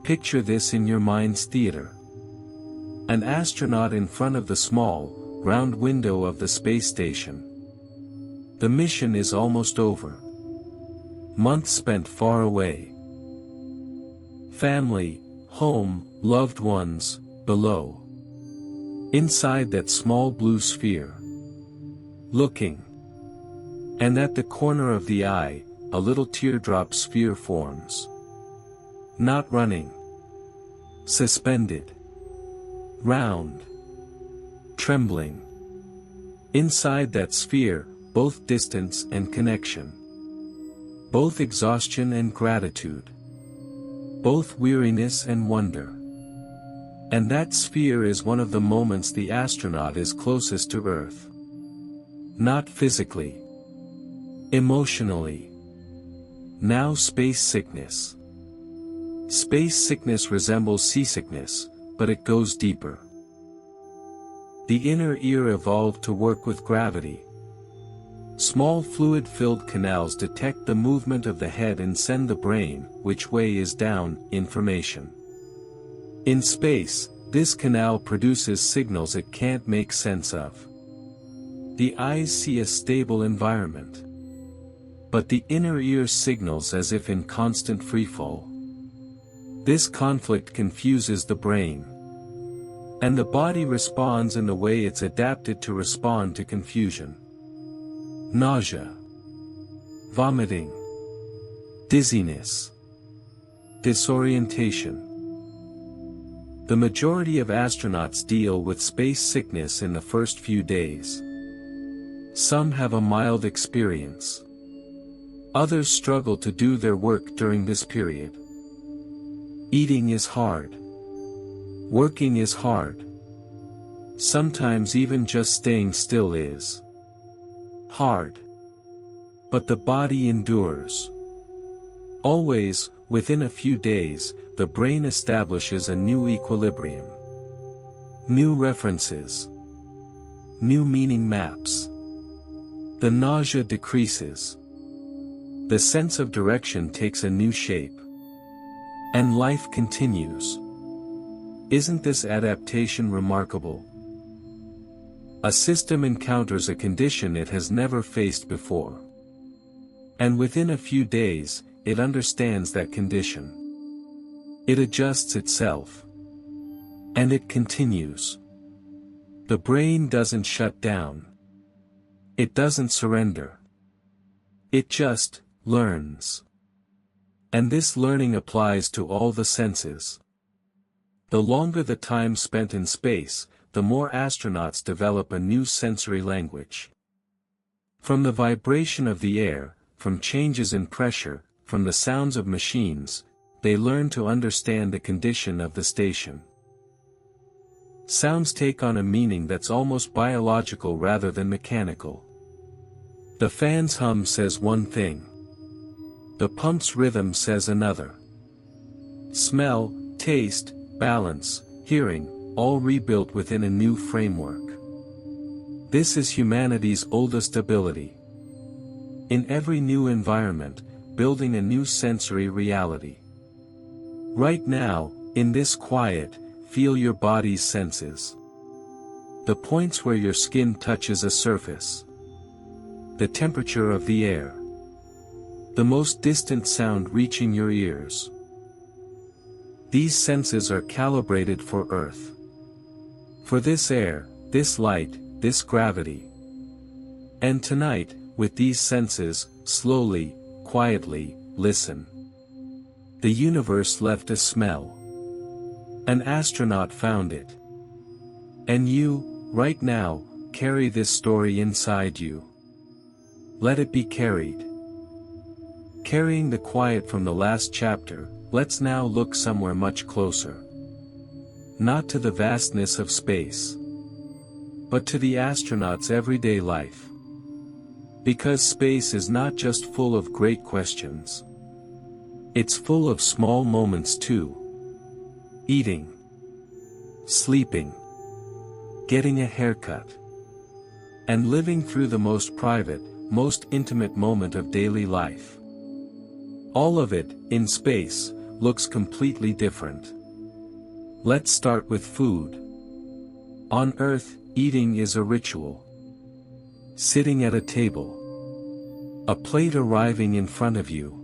Speaker 1: Picture this in your mind's theater. An astronaut in front of the small, round window of the space station. The mission is almost over. Months spent far away. Family, home, loved ones, below. Inside that small blue sphere. Looking. And at the corner of the eye, a little teardrop sphere forms. Not running. Suspended. Round. Trembling. Inside that sphere, both distance and connection. Both exhaustion and gratitude. Both weariness and wonder. And that sphere is one of the moments the astronaut is closest to Earth. Not physically. Emotionally. Now space sickness. Space sickness resembles seasickness, but it goes deeper. The inner ear evolved to work with gravity. Small fluid-filled canals detect the movement of the head and send the brain, which way is down, information. In space, this canal produces signals it can't make sense of. The eyes see a stable environment. But the inner ear signals as if in constant freefall. This conflict confuses the brain. And the body responds in the way it's adapted to respond to confusion. Nausea. Vomiting. Dizziness. Disorientation. The majority of astronauts deal with space sickness in the first few days. Some have a mild experience. Others struggle to do their work during this period. Eating is hard. Working is hard. Sometimes even just staying still is hard. But the body endures. Always, within a few days, the brain establishes a new equilibrium. New references. New meaning maps. The nausea decreases. The sense of direction takes a new shape. And life continues. Isn't this adaptation remarkable? A system encounters a condition it has never faced before. And within a few days, it understands that condition. It adjusts itself. And it continues. The brain doesn't shut down. It doesn't surrender. It just learns. And this learning applies to all the senses. The longer the time spent in space, the more astronauts develop a new sensory language. From the vibration of the air, from changes in pressure, from the sounds of machines, they learn to understand the condition of the station. Sounds take on a meaning that's almost biological rather than mechanical. The fan's hum says one thing. The pump's rhythm says another. Smell, taste, balance, hearing, all rebuilt within a new framework. This is humanity's oldest ability. In every new environment, building a new sensory reality. Right now, in this quiet, feel your body's senses. The points where your skin touches a surface. The temperature of the air. The most distant sound reaching your ears. These senses are calibrated for Earth. For this air, this light, this gravity. And tonight, with these senses, slowly, quietly, listen. The universe left a smell. An astronaut found it. And you, right now, carry this story inside you. Let it be carried. Carrying the quiet from the last chapter, let's now look somewhere much closer. Not to the vastness of space, but to the astronaut's everyday life. Because space is not just full of great questions. It's full of small moments too. Eating. Sleeping. Getting a haircut. And living through the most private, most intimate moment of daily life. All of it, in space, looks completely different. Let's start with food. On Earth, eating is a ritual. Sitting at a table. A plate arriving in front of you.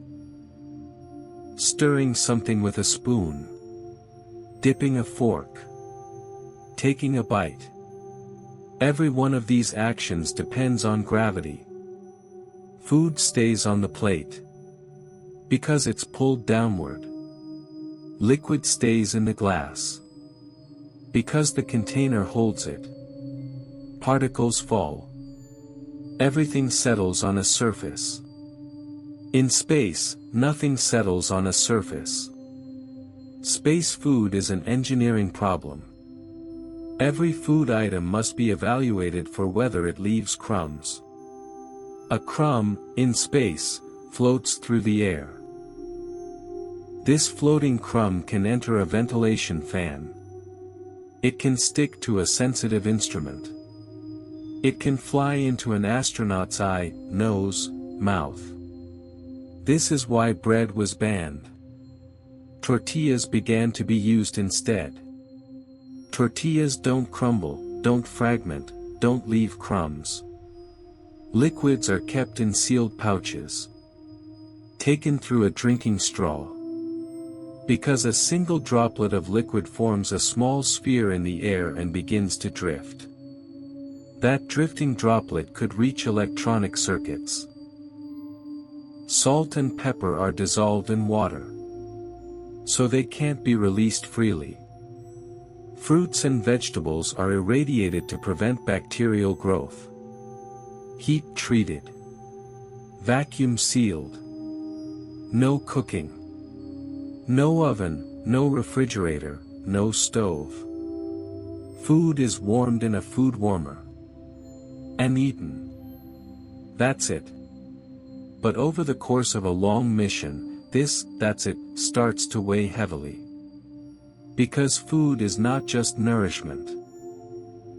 Speaker 1: Stirring something with a spoon. Dipping a fork. Taking a bite. Every one of these actions depends on gravity. Food stays on the plate. Because it's pulled downward. Liquid stays in the glass. Because the container holds it. Particles fall. Everything settles on a surface. In space, nothing settles on a surface. Space food is an engineering problem. Every food item must be evaluated for whether it leaves crumbs. A crumb, in space, floats through the air. This floating crumb can enter a ventilation fan. It can stick to a sensitive instrument. It can fly into an astronaut's eye, nose, mouth. This is why bread was banned. Tortillas began to be used instead. Tortillas don't crumble, don't fragment, don't leave crumbs. Liquids are kept in sealed pouches. Taken through a drinking straw. Because a single droplet of liquid forms a small sphere in the air and begins to drift. That drifting droplet could reach electronic circuits. Salt and pepper are dissolved in water. So they can't be released freely. Fruits and vegetables are irradiated to prevent bacterial growth. Heat treated. Vacuum sealed. No cooking. No oven, no refrigerator, no stove. Food is warmed in a food warmer. And eaten. That's it. But over the course of a long mission, that's it, starts to weigh heavily. Because food is not just nourishment.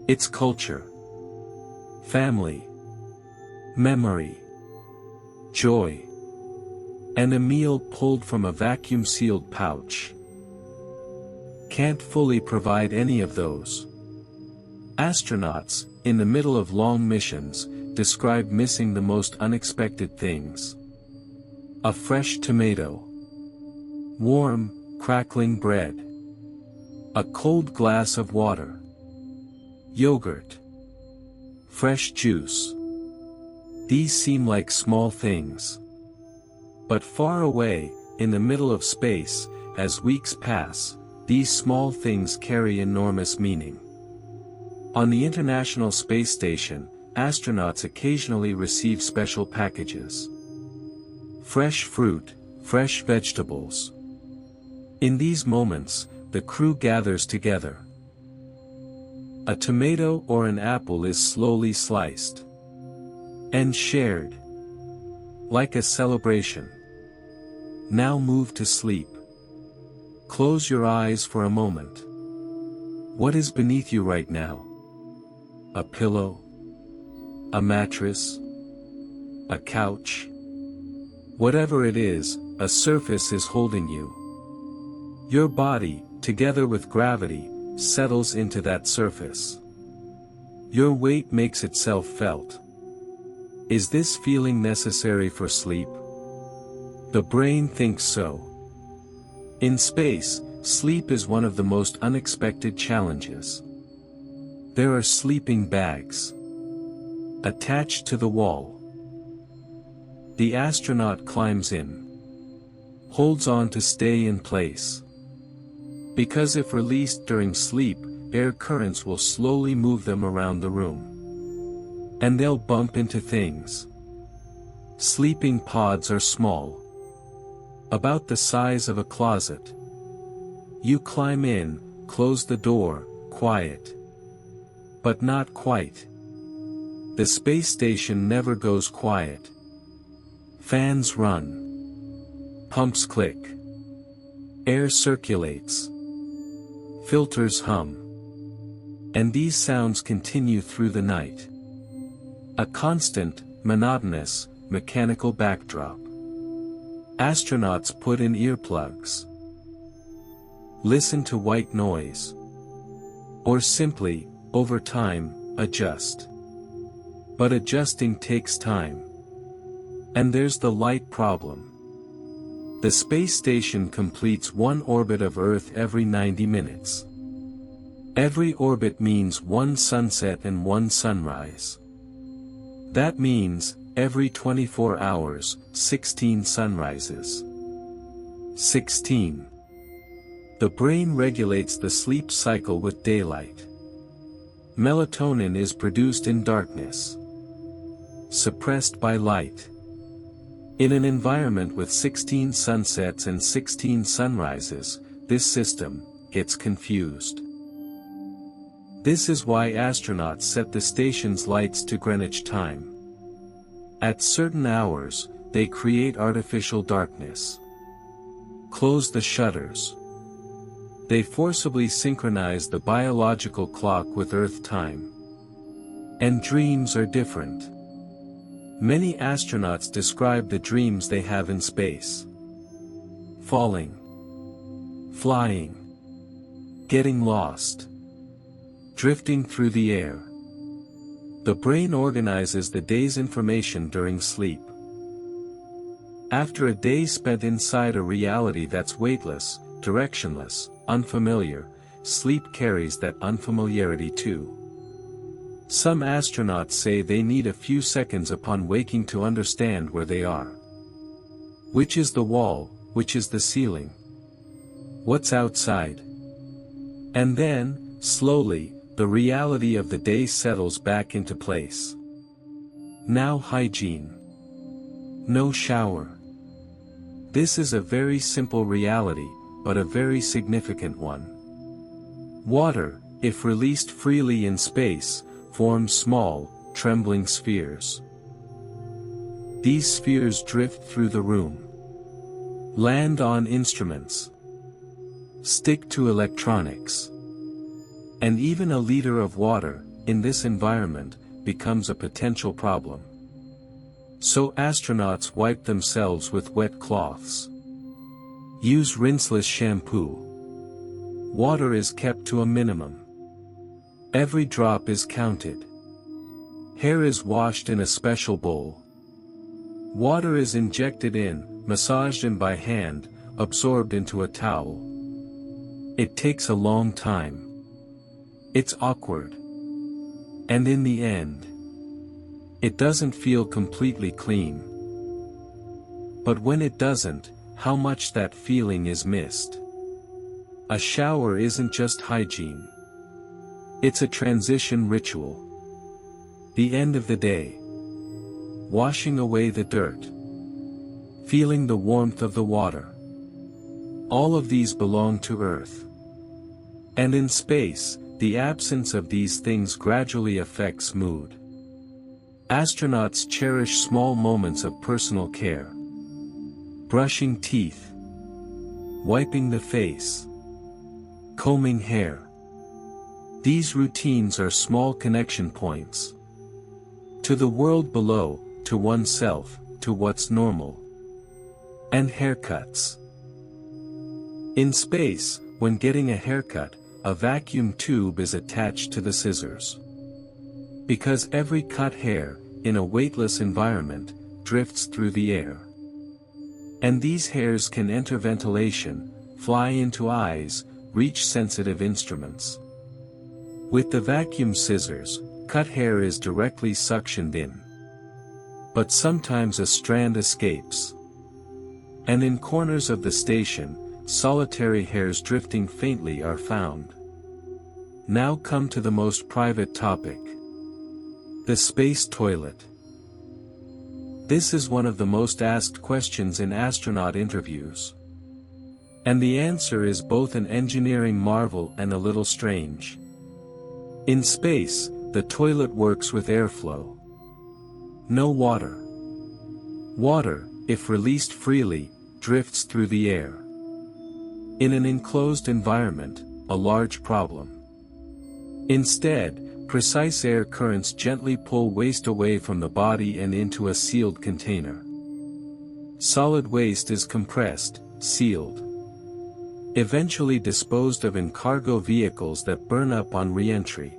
Speaker 1: It's culture, family, memory, joy, and a meal pulled from a vacuum-sealed pouch. Can't fully provide any of those. Astronauts, in the middle of long missions, describe missing the most unexpected things. A fresh tomato. Warm, crackling bread. A cold glass of water. Yogurt. Fresh juice. These seem like small things. But far away, in the middle of space, as weeks pass, these small things carry enormous meaning. On the International Space Station, astronauts occasionally receive special packages. Fresh fruit, fresh vegetables. In these moments, the crew gathers together. A tomato or an apple is slowly sliced and shared. Like a celebration. Now move to sleep. Close your eyes for a moment. What is beneath you right now? A pillow? A mattress? A couch? Whatever it is, a surface is holding you. Your body, together with gravity, settles into that surface. Your weight makes itself felt. Is this feeling necessary for sleep? The brain thinks so. In space, sleep is one of the most unexpected challenges. There are sleeping bags attached to the wall. The astronaut climbs in, holds on to stay in place. Because if released during sleep, air currents will slowly move them around the room. And they'll bump into things. Sleeping pods are small, about the size of a closet. You climb in, close the door, quiet. But not quite. The space station never goes quiet. Fans run. Pumps click. Air circulates. Filters hum. And these sounds continue through the night. A constant, monotonous, mechanical backdrop. Astronauts put in earplugs. Listen to white noise. Or simply, over time, adjust. But adjusting takes time. And there's the light problem. The space station completes one orbit of Earth every 90 minutes. Every orbit means one sunset and one sunrise. That means, every 24 hours, 16 sunrises. 16. The brain regulates the sleep cycle with daylight. Melatonin is produced in darkness. Suppressed by light. In an environment with 16 sunsets and 16 sunrises, this system gets confused. This is why astronauts set the station's lights to Greenwich time. At certain hours, they create artificial darkness. Close the shutters. They forcibly synchronize the biological clock with Earth time. And dreams are different. Many astronauts describe the dreams they have in space. Falling. Flying. Getting lost. Drifting through the air. The brain organizes the day's information during sleep. After a day spent inside a reality that's weightless, directionless, unfamiliar, sleep carries that unfamiliarity too. Some astronauts say they need a few seconds upon waking to understand where they are. Which is the wall, which is the ceiling? What's outside? And then, slowly, the reality of the day settles back into place. Now hygiene. No shower. This is a very simple reality, but a very significant one. Water, if released freely in space, forms small, trembling spheres. These spheres drift through the room. Land on instruments. Stick to electronics. And even a liter of water, in this environment, becomes a potential problem. So astronauts wipe themselves with wet cloths. Use rinseless shampoo. Water is kept to a minimum. Every drop is counted. Hair is washed in a special bowl. Water is injected in, massaged in by hand, absorbed into a towel. It takes a long time. It's awkward. And in the end, it doesn't feel completely clean. But when it doesn't, how much that feeling is missed. A shower isn't just hygiene. It's a transition ritual. The end of the day. Washing away the dirt. Feeling the warmth of the water. All of these belong to Earth. And in space, the absence of these things gradually affects mood. Astronauts cherish small moments of personal care. Brushing teeth. Wiping the face. Combing hair. These routines are small connection points. To the world below, to oneself, to what's normal. And haircuts. In space, when getting a haircut, a vacuum tube is attached to the scissors. Because every cut hair, in a weightless environment, drifts through the air. And these hairs can enter ventilation, fly into eyes, reach sensitive instruments. With the vacuum scissors, cut hair is directly suctioned in. But sometimes a strand escapes. And in corners of the station, solitary hairs drifting faintly are found. Now come to the most private topic. The space toilet. This is one of the most asked questions in astronaut interviews. And the answer is both an engineering marvel and a little strange. In space, the toilet works with airflow. No water. Water, if released freely, drifts through the air. In an enclosed environment, a large problem. Instead, precise air currents gently pull waste away from the body and into a sealed container. Solid waste is compressed, sealed. Eventually disposed of in cargo vehicles that burn up on re-entry.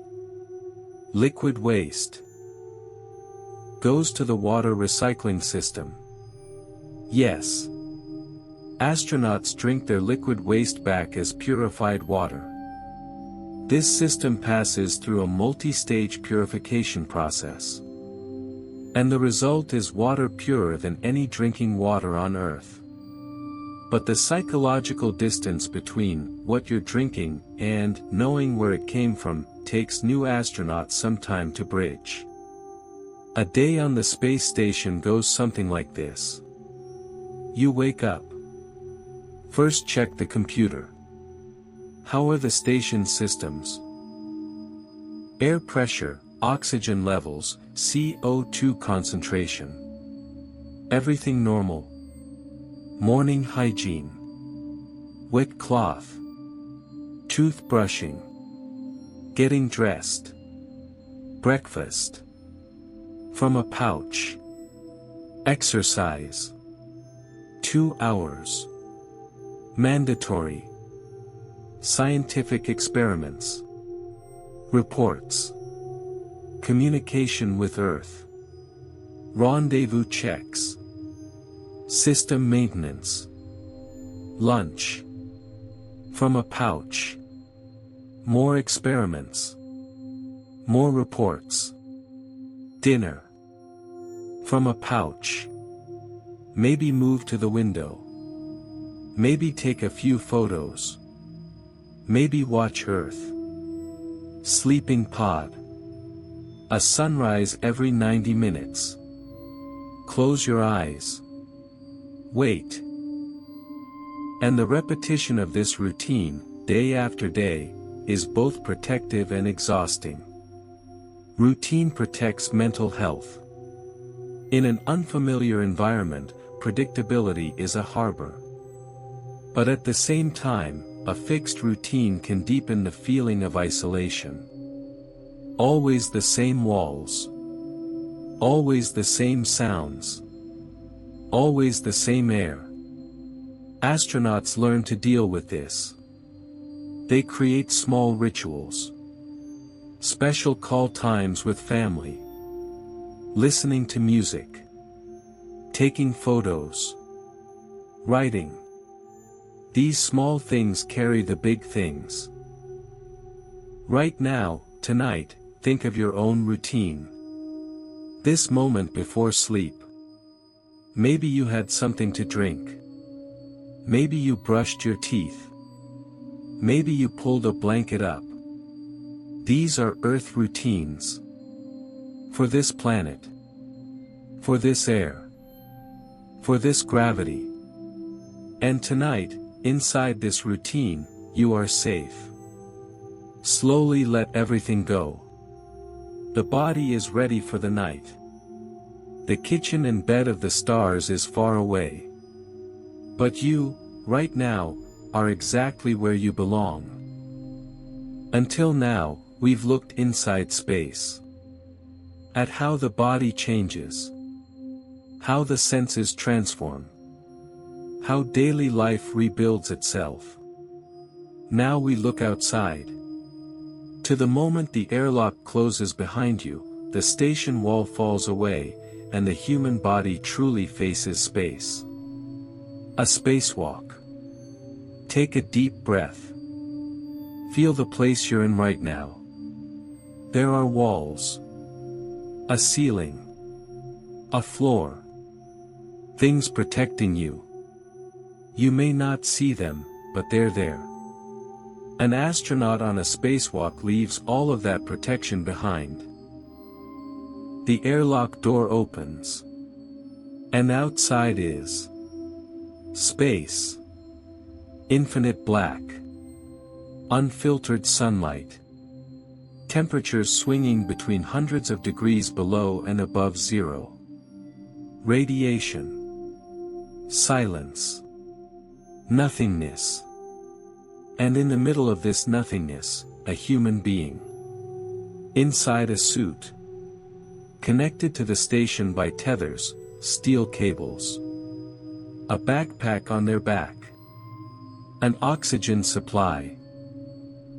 Speaker 1: Liquid waste goes to the water recycling system. Yes. Astronauts drink their liquid waste back as purified water. This system passes through a multi-stage purification process. And the result is water purer than any drinking water on Earth. But the psychological distance between what you're drinking and knowing where it came from takes new astronauts some time to bridge. A day on the space station goes something like this. You wake up. First check the computer. How are the station systems? Air pressure, oxygen levels, CO2 concentration. Everything normal. Morning hygiene. Wet cloth. Toothbrushing. Getting dressed. Breakfast. From a pouch. Exercise. 2 hours. Mandatory. Scientific experiments. Reports. Communication with Earth. Rendezvous checks. System maintenance. Lunch. From a pouch. More experiments. More reports. Dinner. From a pouch. Maybe move to the window. Maybe take a few photos. Maybe watch Earth. Sleeping pod. A sunrise every 90 minutes. Close your eyes. Wait. And the repetition of this routine, day after day, is both protective and exhausting. Routine protects mental health. In an unfamiliar environment, predictability is a harbor. But at the same time, a fixed routine can deepen the feeling of isolation. Always the same walls. Always the same sounds. Always the same air. Astronauts learn to deal with this. They create small rituals. Special call times with family. Listening to music. Taking photos. Writing. These small things carry the big things. Right now, tonight, think of your own routine. This moment before sleep. Maybe you had something to drink. Maybe you brushed your teeth. Maybe you pulled a blanket up. These are Earth routines. For this planet. For this air. For this gravity. And tonight, inside this routine, you are safe. Slowly let everything go. The body is ready for the night. The kitchen and bed of the stars is far away. But you, right now, are exactly where you belong. Until now, we've looked inside space. At how the body changes. How the senses transform. How daily life rebuilds itself. Now we look outside. To the moment the airlock closes behind you, the station wall falls away, and the human body truly faces space. A spacewalk. Take a deep breath. Feel the place you're in right now. There are walls. A ceiling. A floor. Things protecting you. You may not see them, but they're there. An astronaut on a spacewalk leaves all of that protection behind. The airlock door opens. And outside is space. Infinite black. Unfiltered sunlight. Temperatures swinging between hundreds of degrees below and above zero. Radiation. Silence. Nothingness. And in the middle of this nothingness, a human being. Inside a suit. Connected to the station by tethers, steel cables. A backpack on their back. An oxygen supply.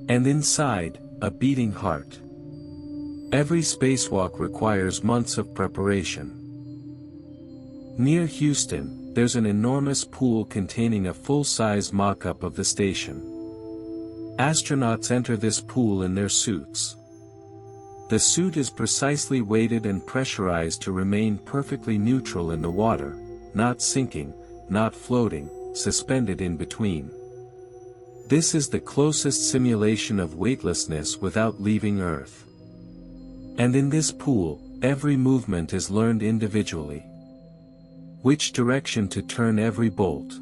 Speaker 1: And inside, a beating heart. Every spacewalk requires months of preparation. Near Houston, there's an enormous pool containing a full-size mock-up of the station. Astronauts enter this pool in their suits. The suit is precisely weighted and pressurized to remain perfectly neutral in the water, not sinking, not floating, suspended in between. This is the closest simulation of weightlessness without leaving Earth. And in this pool, every movement is learned individually. Which direction to turn every bolt.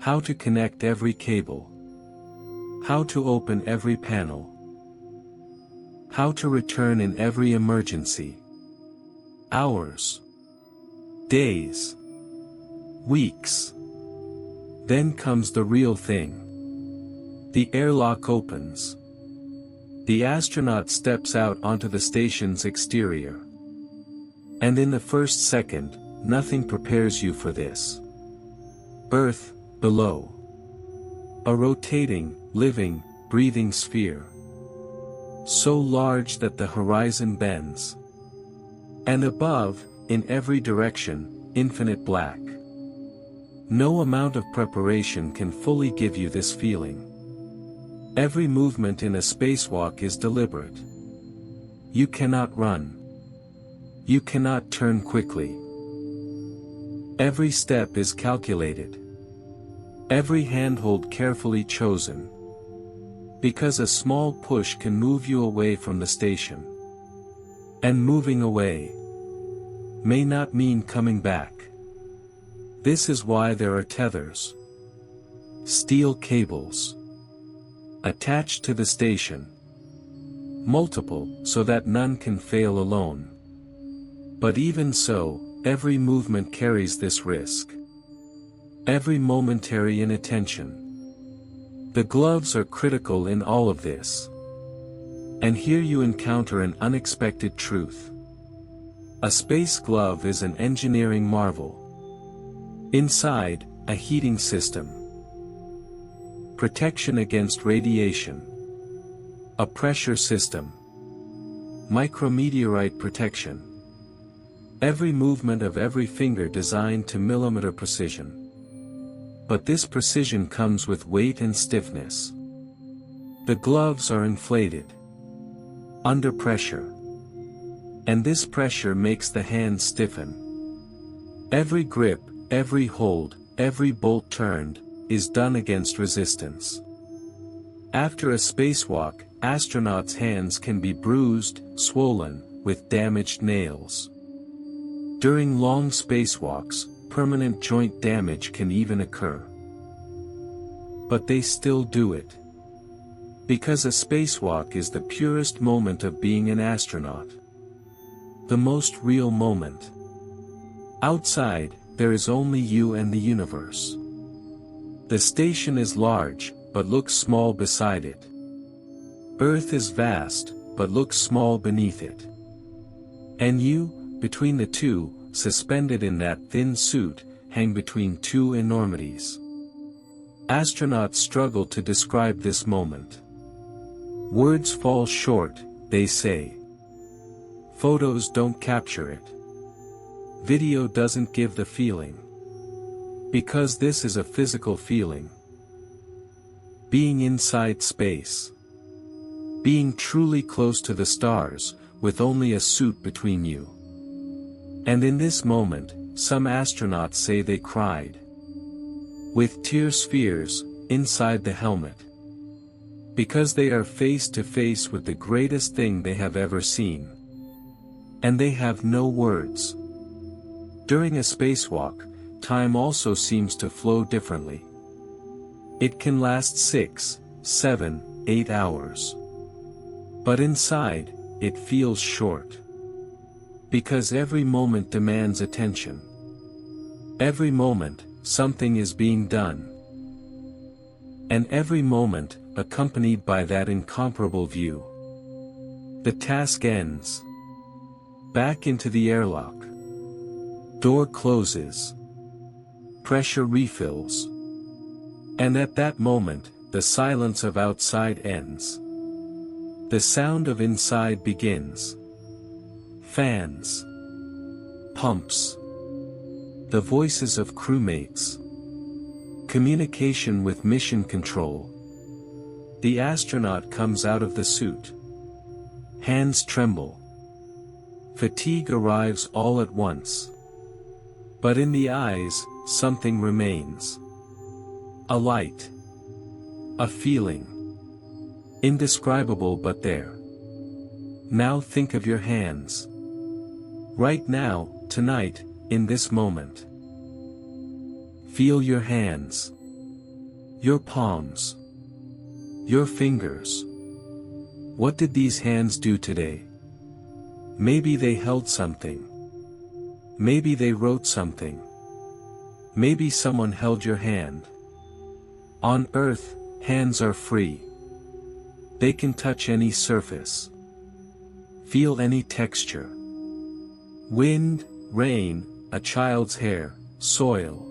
Speaker 1: How to connect every cable. How to open every panel. How to return in every emergency. Hours. Days. Weeks. Then comes the real thing. The airlock opens. The astronaut steps out onto the station's exterior. And in the first second, nothing prepares you for this. Earth, below. A rotating, living, breathing sphere. So large that the horizon bends. And above, in every direction, infinite black. No amount of preparation can fully give you this feeling. Every movement in a spacewalk is deliberate. You cannot run. You cannot turn quickly. Every step is calculated. Every handhold carefully chosen. Because a small push can move you away from the station. And moving away may not mean coming back. This is why there are tethers. Steel cables. Attached to the station. Multiple, so that none can fail alone. But even so, every movement carries this risk. Every momentary inattention. The gloves are critical in all of this. And here you encounter an unexpected truth. A space glove is an engineering marvel. Inside, a heating system. Protection against radiation. A pressure system. Micrometeorite protection. Every movement of every finger designed to millimeter precision. But this precision comes with weight and stiffness. The gloves are inflated. Under pressure. And this pressure makes the hand stiffen. Every grip, every hold, every bolt turned, is done against resistance. After a spacewalk, astronauts' hands can be bruised, swollen, with damaged nails. During long spacewalks, permanent joint damage can even occur. But they still do it. Because a spacewalk is the purest moment of being an astronaut. The most real moment. Outside, there is only you and the universe. The station is large, but looks small beside it. Earth is vast, but looks small beneath it. And you, between the two, suspended in that thin suit, hang between two enormities. Astronauts struggle to describe this moment. Words fall short, they say. Photos don't capture it. Video doesn't give the feeling. Because this is a physical feeling. Being inside space. Being truly close to the stars, with only a suit between you. And in this moment, some astronauts say they cried. With tear spheres, inside the helmet. Because they are face to face with the greatest thing they have ever seen. And they have no words. During a spacewalk, time also seems to flow differently. It can last 6, 7, 8 hours. But inside, it feels short. Because every moment demands attention. Every moment, something is being done. And every moment, accompanied by that incomparable view. The task ends. Back into the airlock. Door closes. Pressure refills. And at that moment, the silence of outside ends. The sound of inside begins. Fans. Pumps. The voices of crewmates. Communication with mission control. The astronaut comes out of the suit. Hands tremble. Fatigue arrives all at once. But in the eyes, something remains. A light. A feeling. Indescribable but there. Now think of your hands. Right now, tonight, in this moment. Feel your hands. Your palms. Your fingers. What did these hands do today? Maybe they held something. Maybe they wrote something. Maybe someone held your hand. On Earth, hands are free. They can touch any surface. Feel any texture. Wind, rain, a child's hair, soil.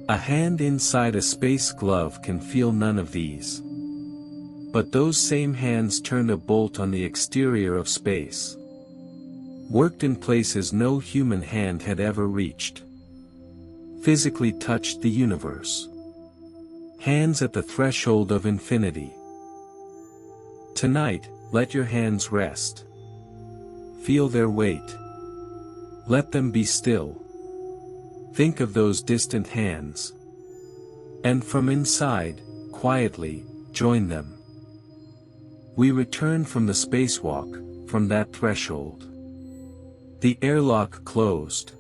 Speaker 1: A hand inside a space glove can feel none of these. But those same hands turned a bolt on the exterior of space. Worked in places no human hand had ever reached. Physically touched the universe. Hands at the threshold of infinity. Tonight, let your hands rest. Feel their weight. Let them be still. Think of those distant hands. And from inside, quietly, join them. We return from the spacewalk, from that threshold. The airlock closed.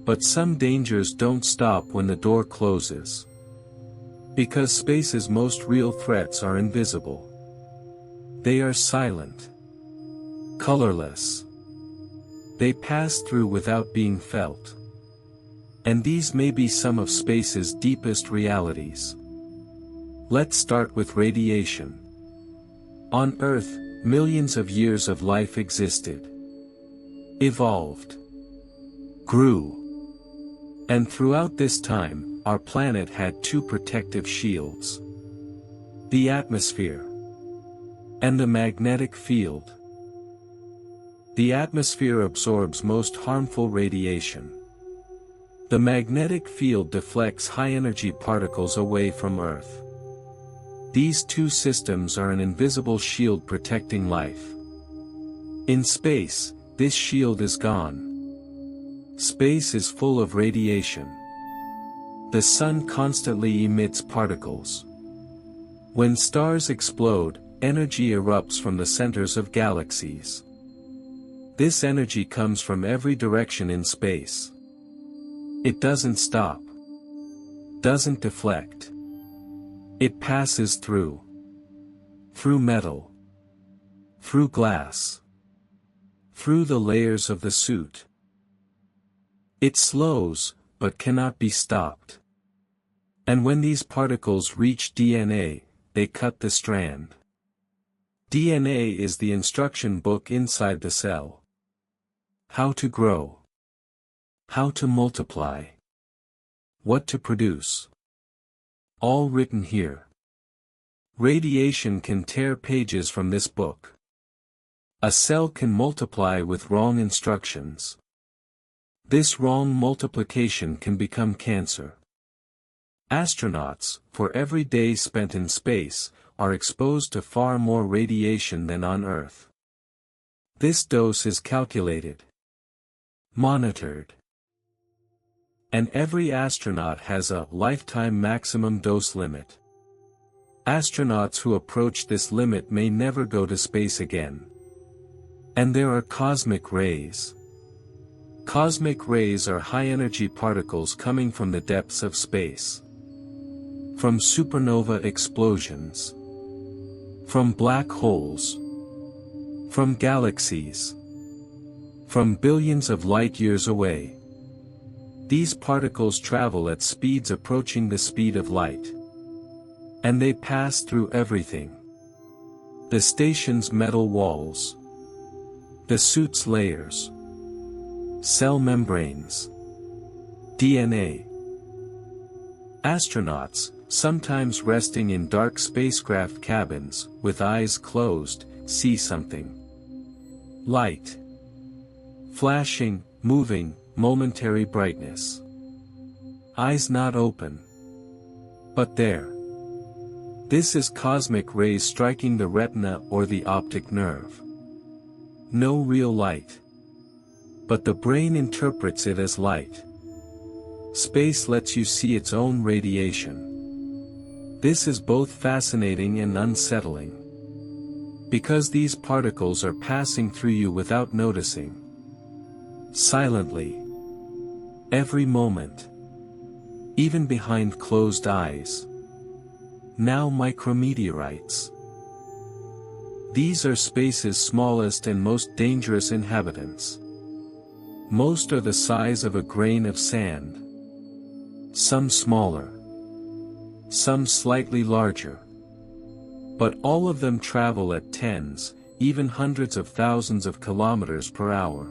Speaker 1: But some dangers don't stop when the door closes. Because space's most real threats are invisible. They are silent. Colorless. They pass through without being felt. And these may be some of space's deepest realities. Let's start with radiation. On Earth, millions of years of life existed, evolved, grew. And throughout this time, our planet had two protective shields: the atmosphere and the magnetic field. The atmosphere absorbs most harmful radiation. The magnetic field deflects high-energy particles away from Earth. These two systems are an invisible shield protecting life. In space, this shield is gone. Space is full of radiation. The sun constantly emits particles. When stars explode, energy erupts from the centers of galaxies. This energy comes from every direction in space. It doesn't stop, doesn't deflect. It passes through metal, through glass, through the layers of the suit. It slows, but cannot be stopped. And when these particles reach DNA, they cut the strand. DNA is the instruction book inside the cell. How to grow. How to multiply. What to produce. All written here. Radiation can tear pages from this book. A cell can multiply with wrong instructions. This wrong multiplication can become cancer. Astronauts, for every day spent in space, are exposed to far more radiation than on Earth. This dose is calculated, monitored. And every astronaut has a lifetime maximum dose limit. Astronauts who approach this limit may never go to space again. And there are cosmic rays. Cosmic rays are high-energy particles coming from the depths of space. From supernova explosions. From black holes. From galaxies. From billions of light-years away. These particles travel at speeds approaching the speed of light. And they pass through everything. The station's metal walls. The suit's layers. Cell membranes. DNA. Astronauts, sometimes resting in dark spacecraft cabins, with eyes closed, see something. Light. Flashing, moving, momentary brightness. Eyes not open. But there. This is cosmic rays striking the retina or the optic nerve. No real light. But the brain interprets it as light. Space lets you see its own radiation. This is both fascinating and unsettling. Because these particles are passing through you without noticing. Silently. Every moment. Even behind closed eyes. Now micrometeorites. These are space's smallest and most dangerous inhabitants. Most are the size of a grain of sand. Some smaller. Some slightly larger. But all of them travel at tens, even hundreds of thousands of kilometers per hour.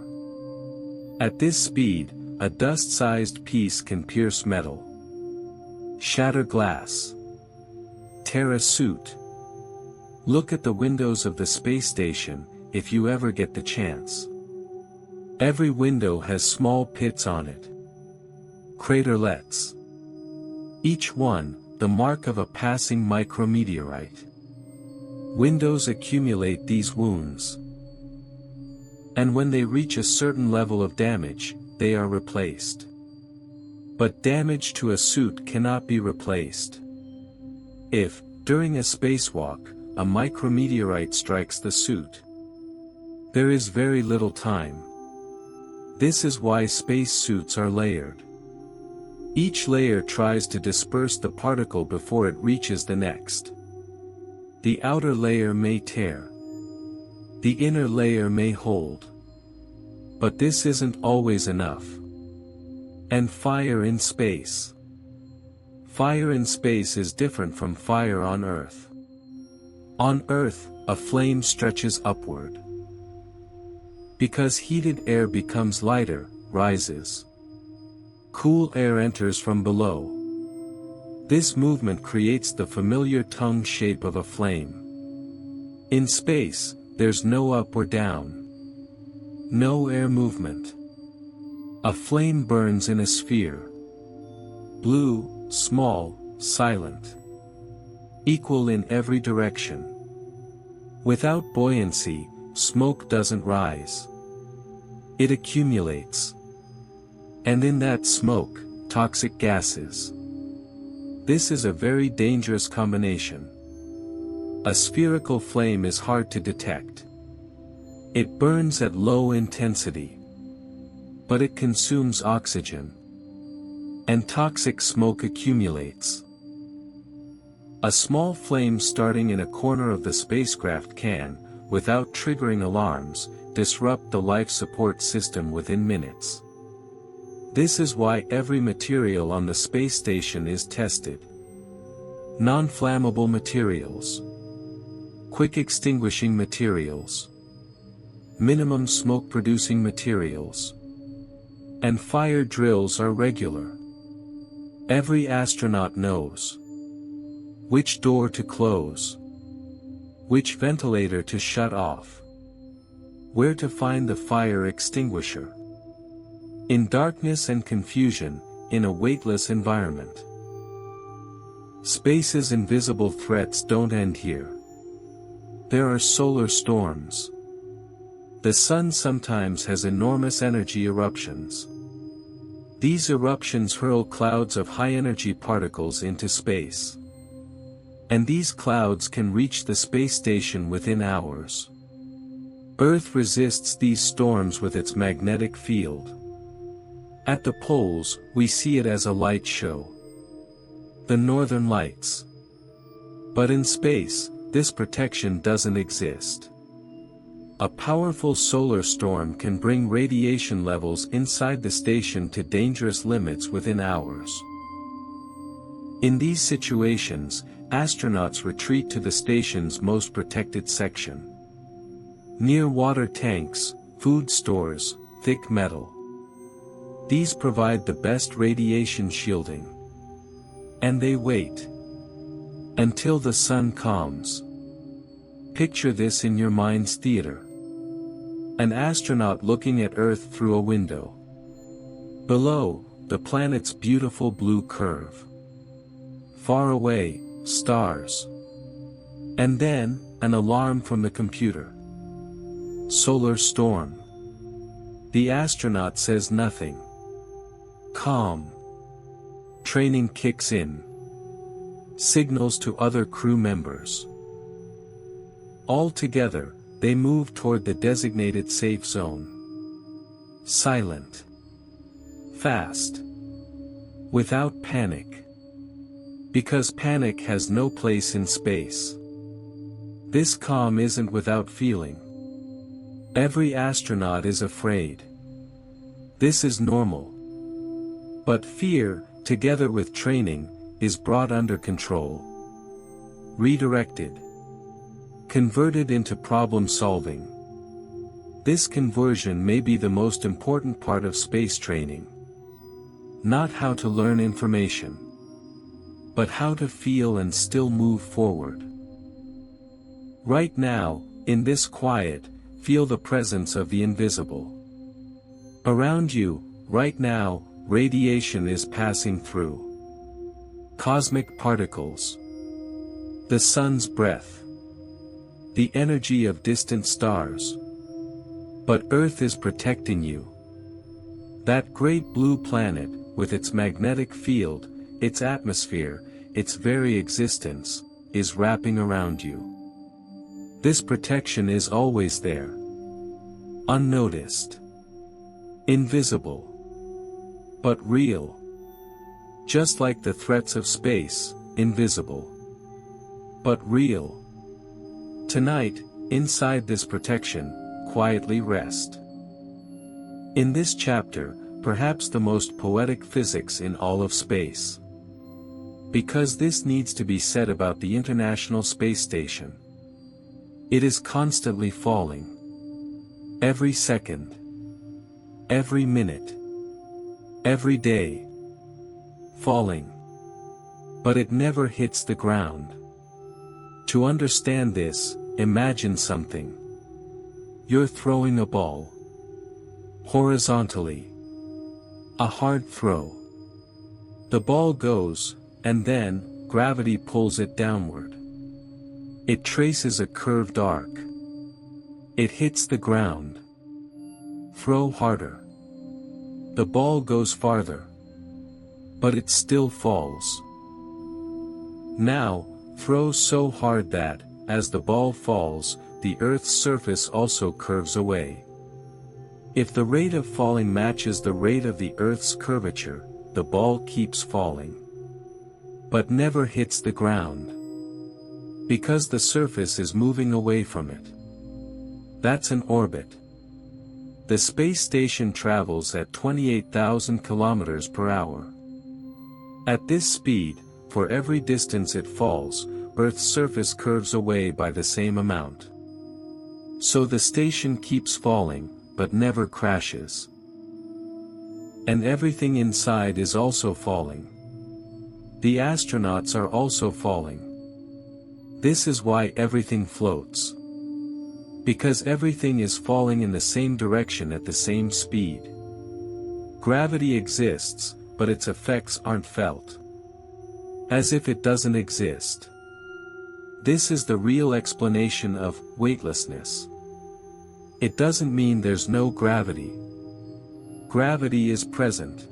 Speaker 1: At this speed, a dust-sized piece can pierce metal. Shatter glass. Tear a suit. Look at the windows of the space station, if you ever get the chance. Every window has small pits on it. Craterlets. Each one, the mark of a passing micrometeorite. Windows accumulate these wounds. And when they reach a certain level of damage, they are replaced. But damage to a suit cannot be replaced. If, during a spacewalk, a micrometeorite strikes the suit, there is very little time. This is why space suits are layered. Each layer tries to disperse the particle before it reaches the next. The outer layer may tear. The inner layer may hold. But this isn't always enough. And fire in space. Fire in space is different from fire on Earth. On Earth, a flame stretches upward. Because heated air becomes lighter, rises. Cool air enters from below. This movement creates the familiar tongue shape of a flame. In space, there's no up or down. No air movement. A flame burns in a sphere. Blue, small, silent. Equal in every direction. Without buoyancy, smoke doesn't rise. It accumulates. And in that smoke, toxic gases. This is a very dangerous combination. A spherical flame is hard to detect. It burns at low intensity. But it consumes oxygen. And toxic smoke accumulates. A small flame starting in a corner of the spacecraft can, without triggering alarms, disrupt the life support system within minutes. This is why every material on the space station is tested. Non-flammable materials. Quick extinguishing materials. Minimum smoke-producing materials. And fire drills are regular. Every astronaut knows which door to close, which ventilator to shut off, where to find the fire extinguisher. In darkness and confusion, in a weightless environment. Space's invisible threats don't end here. There are solar storms. The sun sometimes has enormous energy eruptions. These eruptions hurl clouds of high-energy particles into space. And these clouds can reach the space station within hours. Earth resists these storms with its magnetic field. At the poles, we see it as a light show. The northern lights. But in space, this protection doesn't exist. A powerful solar storm can bring radiation levels inside the station to dangerous limits within hours. In these situations, astronauts retreat to the station's most protected section. Near water tanks, food stores, thick metal. These provide the best radiation shielding. And they wait until the sun calms. Picture this in your mind's theater. An astronaut looking at Earth through a window. Below, the planet's beautiful blue curve. Far away, stars. And then, an alarm from the computer. Solar storm. The astronaut says nothing. Calm. Training kicks in. Signals to other crew members. All together, they move toward the designated safe zone. Silent. Fast. Without panic. Because panic has no place in space. This calm isn't without feeling. Every astronaut is afraid. This is normal. But fear, together with training, is brought under control. Redirected. Converted into problem solving. This conversion may be the most important part of space training. Not how to learn information, but how to feel and still move forward. Right now, in this quiet, feel the presence of the invisible. Around you, right now, radiation is passing through. Cosmic particles. The sun's breath. The energy of distant stars. But Earth is protecting you. That great blue planet, with its magnetic field, its atmosphere, its very existence, is wrapping around you. This protection is always there. Unnoticed. Invisible. But real. Just like the threats of space, invisible. But real. Tonight, inside this protection, quietly rest. In this chapter, perhaps the most poetic physics in all of space. Because this needs to be said about the International Space Station. It is constantly falling. Every second. Every minute. Every day. Falling. But it never hits the ground. To understand this, imagine something. You're throwing a ball. Horizontally. A hard throw. The ball goes, and then, gravity pulls it downward. It traces a curved arc. It hits the ground. Throw harder. The ball goes farther. But it still falls. Now, throw so hard that, as the ball falls, the Earth's surface also curves away. If the rate of falling matches the rate of the Earth's curvature, the ball keeps falling. But never hits the ground. Because the surface is moving away from it. That's an orbit. The space station travels at 28,000 kilometers per hour. At this speed, for every distance it falls, Earth's surface curves away by the same amount. So the station keeps falling, but never crashes. And everything inside is also falling. The astronauts are also falling. This is why everything floats. Because everything is falling in the same direction at the same speed. Gravity exists, but its effects aren't felt. As if it doesn't exist. This is the real explanation of weightlessness. It doesn't mean there's no gravity. Gravity is present.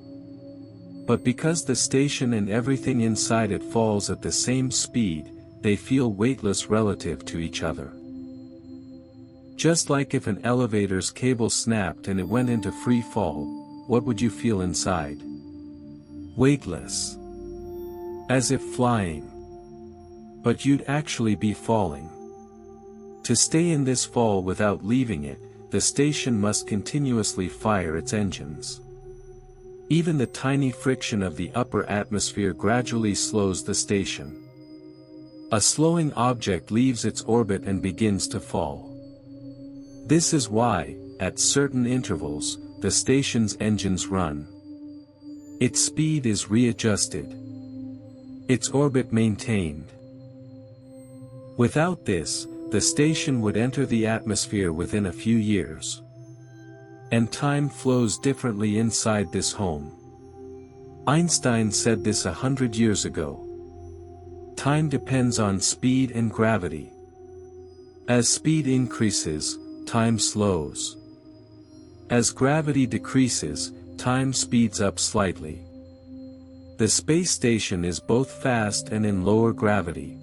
Speaker 1: But because the station and everything inside it falls at the same speed, they feel weightless relative to each other. Just like if an elevator's cable snapped and it went into free fall, what would you feel inside? Weightless. As if flying. But you'd actually be falling. To stay in this fall without leaving it, the station must continuously fire its engines. Even the tiny friction of the upper atmosphere gradually slows the station. A slowing object leaves its orbit and begins to fall. This is why, at certain intervals, the station's engines run. Its speed is readjusted. Its orbit maintained. Without this, the station would enter the atmosphere within a few years. And time flows differently inside this home. Einstein said this 100 years ago. Time depends on speed and gravity. As speed increases, time slows. As gravity decreases, time speeds up slightly. The space station is both fast and in lower gravity.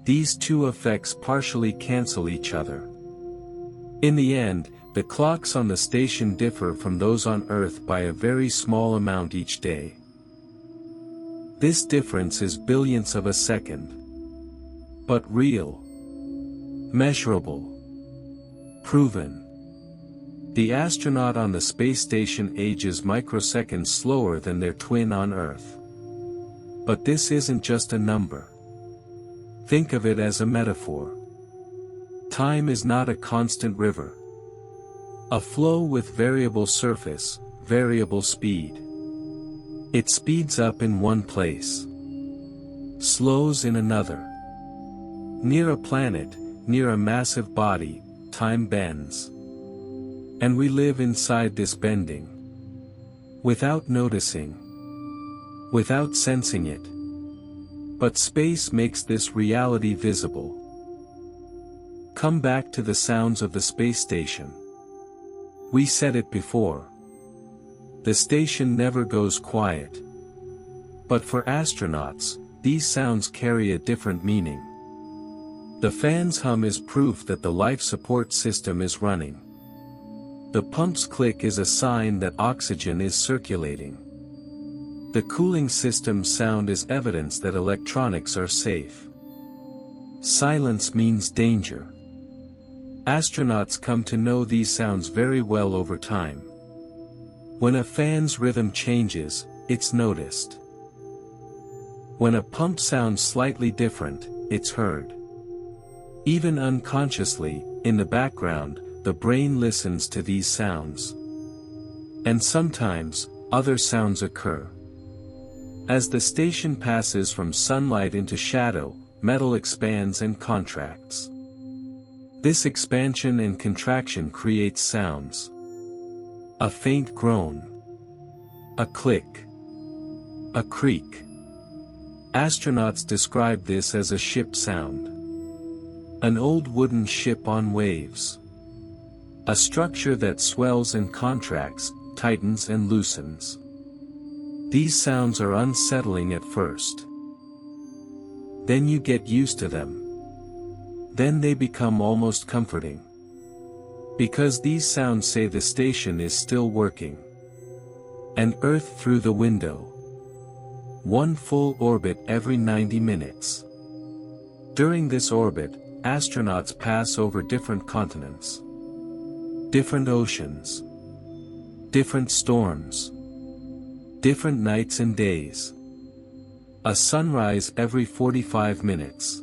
Speaker 1: These two effects partially cancel each other. In the end, the clocks on the station differ from those on Earth by a very small amount each day. This difference is billionths of a second. But real. Measurable. Proven. The astronaut on the space station ages microseconds slower than their twin on Earth. But this isn't just a number. Think of it as a metaphor. Time is not a constant river. A flow with variable surface, variable speed. It speeds up in one place. Slows in another. Near a planet, near a massive body, time bends. And we live inside this bending. Without noticing. Without sensing it. But space makes this reality visible. Come back to the sounds of the space station. We said it before. The station never goes quiet. But for astronauts, these sounds carry a different meaning. The fan's hum is proof that the life support system is running. The pump's click is a sign that oxygen is circulating. The cooling system's sound is evidence that electronics are safe. Silence means danger. Astronauts come to know these sounds very well over time. When a fan's rhythm changes, it's noticed. When a pump sounds slightly different, it's heard. Even unconsciously, in the background, the brain listens to these sounds. And sometimes, other sounds occur. As the station passes from sunlight into shadow, metal expands and contracts. This expansion and contraction creates sounds. A faint groan. A click. A creak. Astronauts describe this as a ship sound. An old wooden ship on waves. A structure that swells and contracts, tightens and loosens. These sounds are unsettling at first. Then you get used to them. Then they become almost comforting. Because these sounds say the station is still working. And Earth through the window. One full orbit every 90 minutes. During this orbit, astronauts pass over different continents. Different oceans. Different storms. Different nights and days. A sunrise every 45 minutes.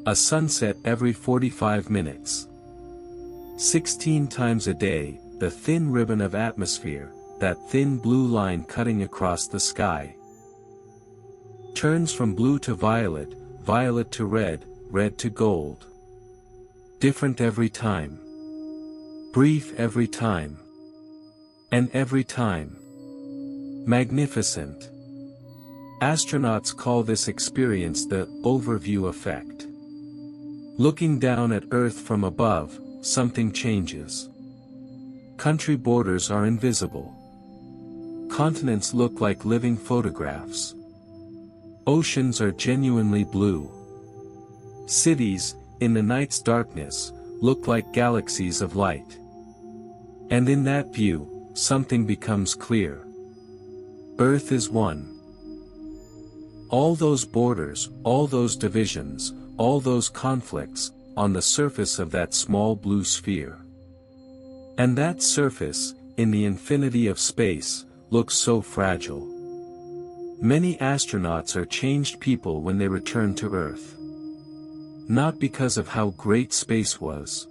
Speaker 1: A sunset every 45 minutes. 16 times a day, the thin ribbon of atmosphere, that thin blue line cutting across the sky, turns from blue to violet, violet to red, red to gold. Different every time. Brief every time. And every time. Magnificent. Astronauts call this experience the overview effect. Looking down at Earth from above, something changes. Country borders are invisible. Continents look like living photographs. Oceans are genuinely blue. Cities, in the night's darkness, look like galaxies of light. And in that view, something becomes clear. Earth is one. All those borders, all those divisions, all those conflicts, on the surface of that small blue sphere. And that surface, in the infinity of space, looks so fragile. Many astronauts are changed people when they return to Earth. Not because of how great space was,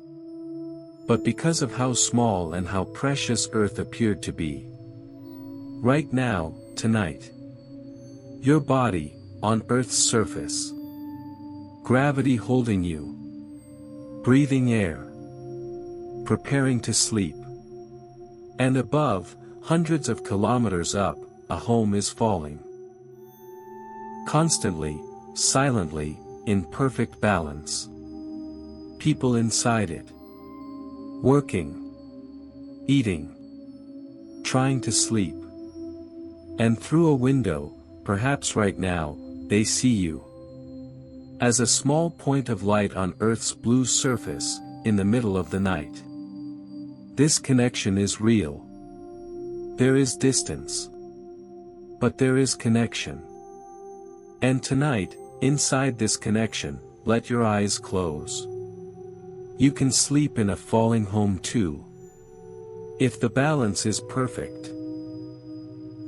Speaker 1: but because of how small and how precious Earth appeared to be. Right now, tonight. Your body, on Earth's surface. Gravity holding you. Breathing air. Preparing to sleep. And above, hundreds of kilometers up, a home is falling. Constantly, silently, in perfect balance. People inside it. Working. Eating. Trying to sleep. And through a window, perhaps right now, they see you. As a small point of light on Earth's blue surface, in the middle of the night. This connection is real. There is distance. But there is connection. And tonight, inside this connection, let your eyes close. You can sleep in a falling home too. If the balance is perfect.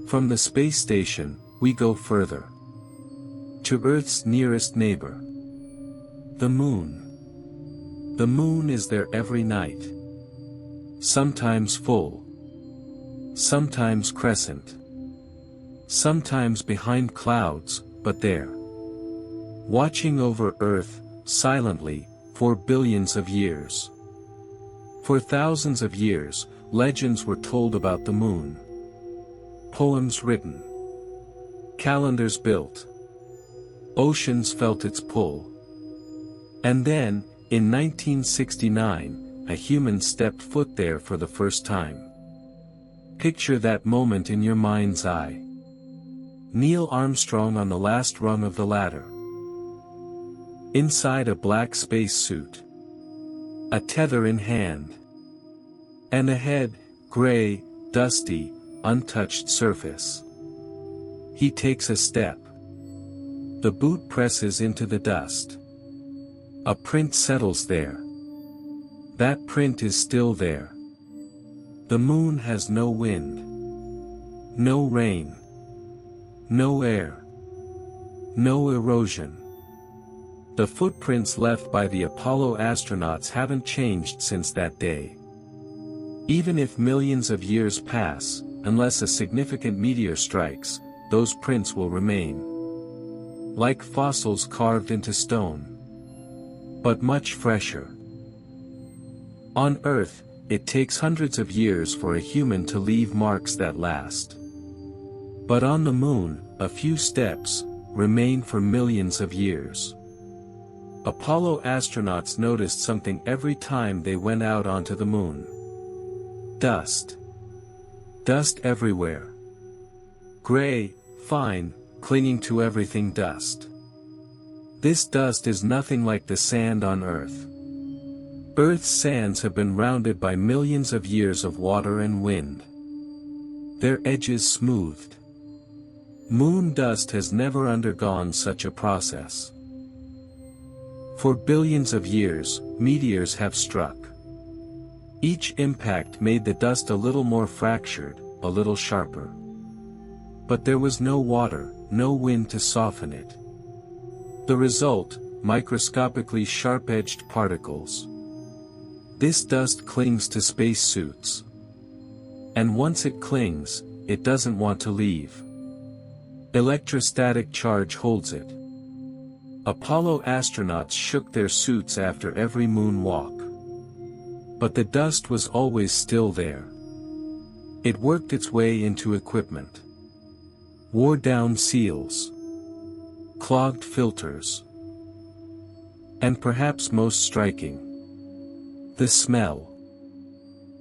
Speaker 1: From the space station, we go further. To Earth's nearest neighbor. The moon. The moon is there every night. Sometimes full. Sometimes crescent. Sometimes behind clouds, but there. Watching over Earth, silently, for billions of years. For thousands of years, legends were told about the moon. Poems written. Calendars built. Oceans felt its pull. And then, in 1969, a human stepped foot there for the first time. Picture that moment in your mind's eye. Neil Armstrong on the last rung of the ladder. Inside a black space suit. A tether in hand. And ahead, gray, dusty, untouched surface. He takes a step. The boot presses into the dust. A print settles there. That print is still there. The moon has no wind. No rain. No air. No erosion. The footprints left by the Apollo astronauts haven't changed since that day. Even if millions of years pass, unless a significant meteor strikes, those prints will remain. Like fossils carved into stone. But much fresher. On Earth, it takes hundreds of years for a human to leave marks that last. But on the Moon, a few steps remain for millions of years. Apollo astronauts noticed something every time they went out onto the Moon. Dust. Dust everywhere. Gray, fine, clinging to everything dust. This dust is nothing like the sand on Earth. Earth's sands have been rounded by millions of years of water and wind. Their edges smoothed. Moon dust has never undergone such a process. For billions of years, meteors have struck. Each impact made the dust a little more fractured, a little sharper. But there was no water, no wind to soften it. The result, microscopically sharp-edged particles. This dust clings to spacesuits. And once it clings, it doesn't want to leave. Electrostatic charge holds it. Apollo astronauts shook their suits after every moon walk. But the dust was always still there. It worked its way into equipment. Wore down seals. Clogged filters. And perhaps most striking, the smell.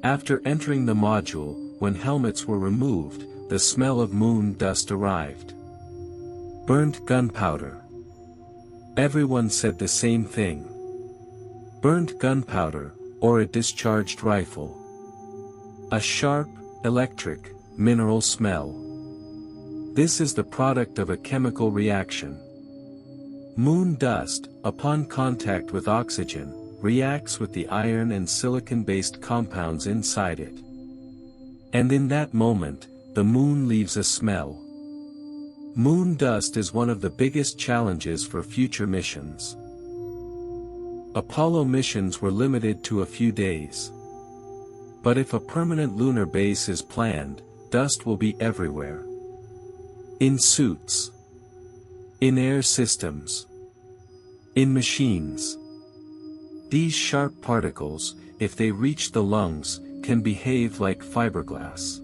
Speaker 1: After entering the module, when helmets were removed, the smell of moon dust arrived. Burnt gunpowder. Everyone said the same thing. Burnt gunpowder, or a discharged rifle. A sharp, electric, mineral smell. This is the product of a chemical reaction. Moon dust, upon contact with oxygen, reacts with the iron and silicon-based compounds inside it. And in that moment, the moon leaves a smell. Moon dust is one of the biggest challenges for future missions. Apollo missions were limited to a few days. But if a permanent lunar base is planned, dust will be everywhere. In suits. In air systems. In machines. These sharp particles, if they reach the lungs, can behave like fiberglass.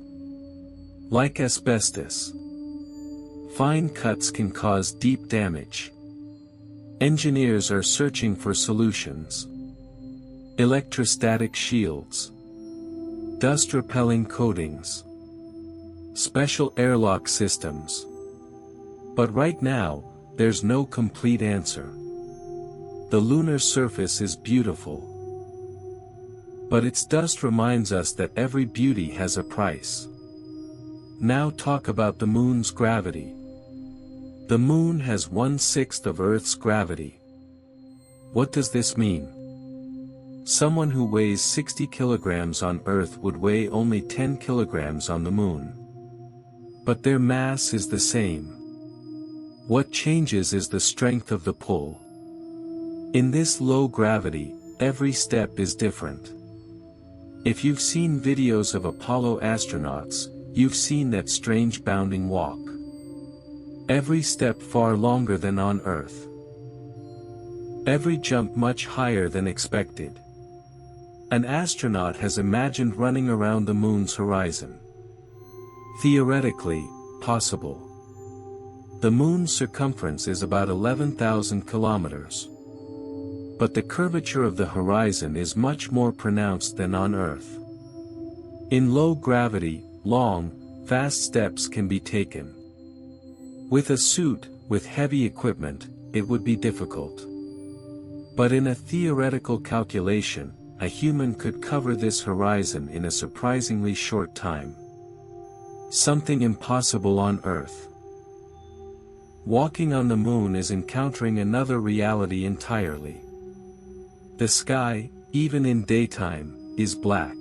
Speaker 1: Like asbestos. Fine cuts can cause deep damage. Engineers are searching for solutions. Electrostatic shields. Dust-repelling coatings. Special airlock systems. But right now, there's no complete answer. The lunar surface is beautiful. But its dust reminds us that every beauty has a price. Now talk about the moon's gravity. The moon has 1/6 of Earth's gravity. What does this mean? Someone who weighs 60 kilograms on Earth would weigh only 10 kilograms on the moon. But their mass is the same. What changes is the strength of the pull. In this low gravity, every step is different. If you've seen videos of Apollo astronauts, you've seen that strange bounding walk. Every step far longer than on Earth. Every jump much higher than expected. An astronaut has imagined running around the moon's horizon. Theoretically, possible. The moon's circumference is about 11,000 kilometers. But the curvature of the horizon is much more pronounced than on Earth. In low gravity, long, fast steps can be taken. With a suit, with heavy equipment, it would be difficult. But in a theoretical calculation, a human could cover this horizon in a surprisingly short time. Something impossible on Earth. Walking on the moon is encountering another reality entirely. The sky, even in daytime, is black.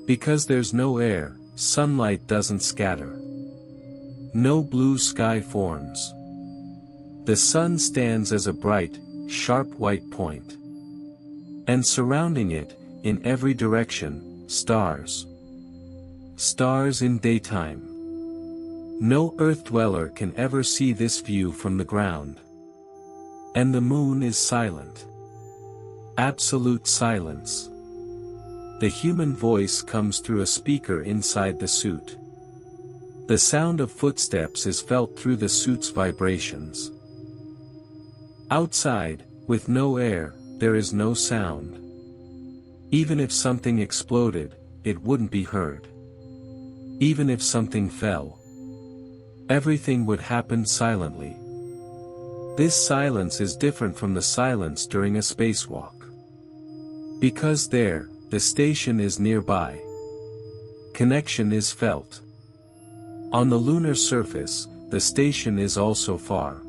Speaker 1: Because there's no air, sunlight doesn't scatter. No blue sky forms. The sun stands as a bright, sharp white point. And surrounding it, in every direction, stars. Stars in daytime. No earth dweller can ever see this view from the ground. And the moon is silent. Absolute silence. The human voice comes through a speaker inside the suit. The sound of footsteps is felt through the suit's vibrations. Outside, with no air, there is no sound. Even if something exploded, it wouldn't be heard. Even if something fell, everything would happen silently. This silence is different from the silence during a spacewalk. Because there, the station is nearby. Connection is felt. On the lunar surface, the station is also far.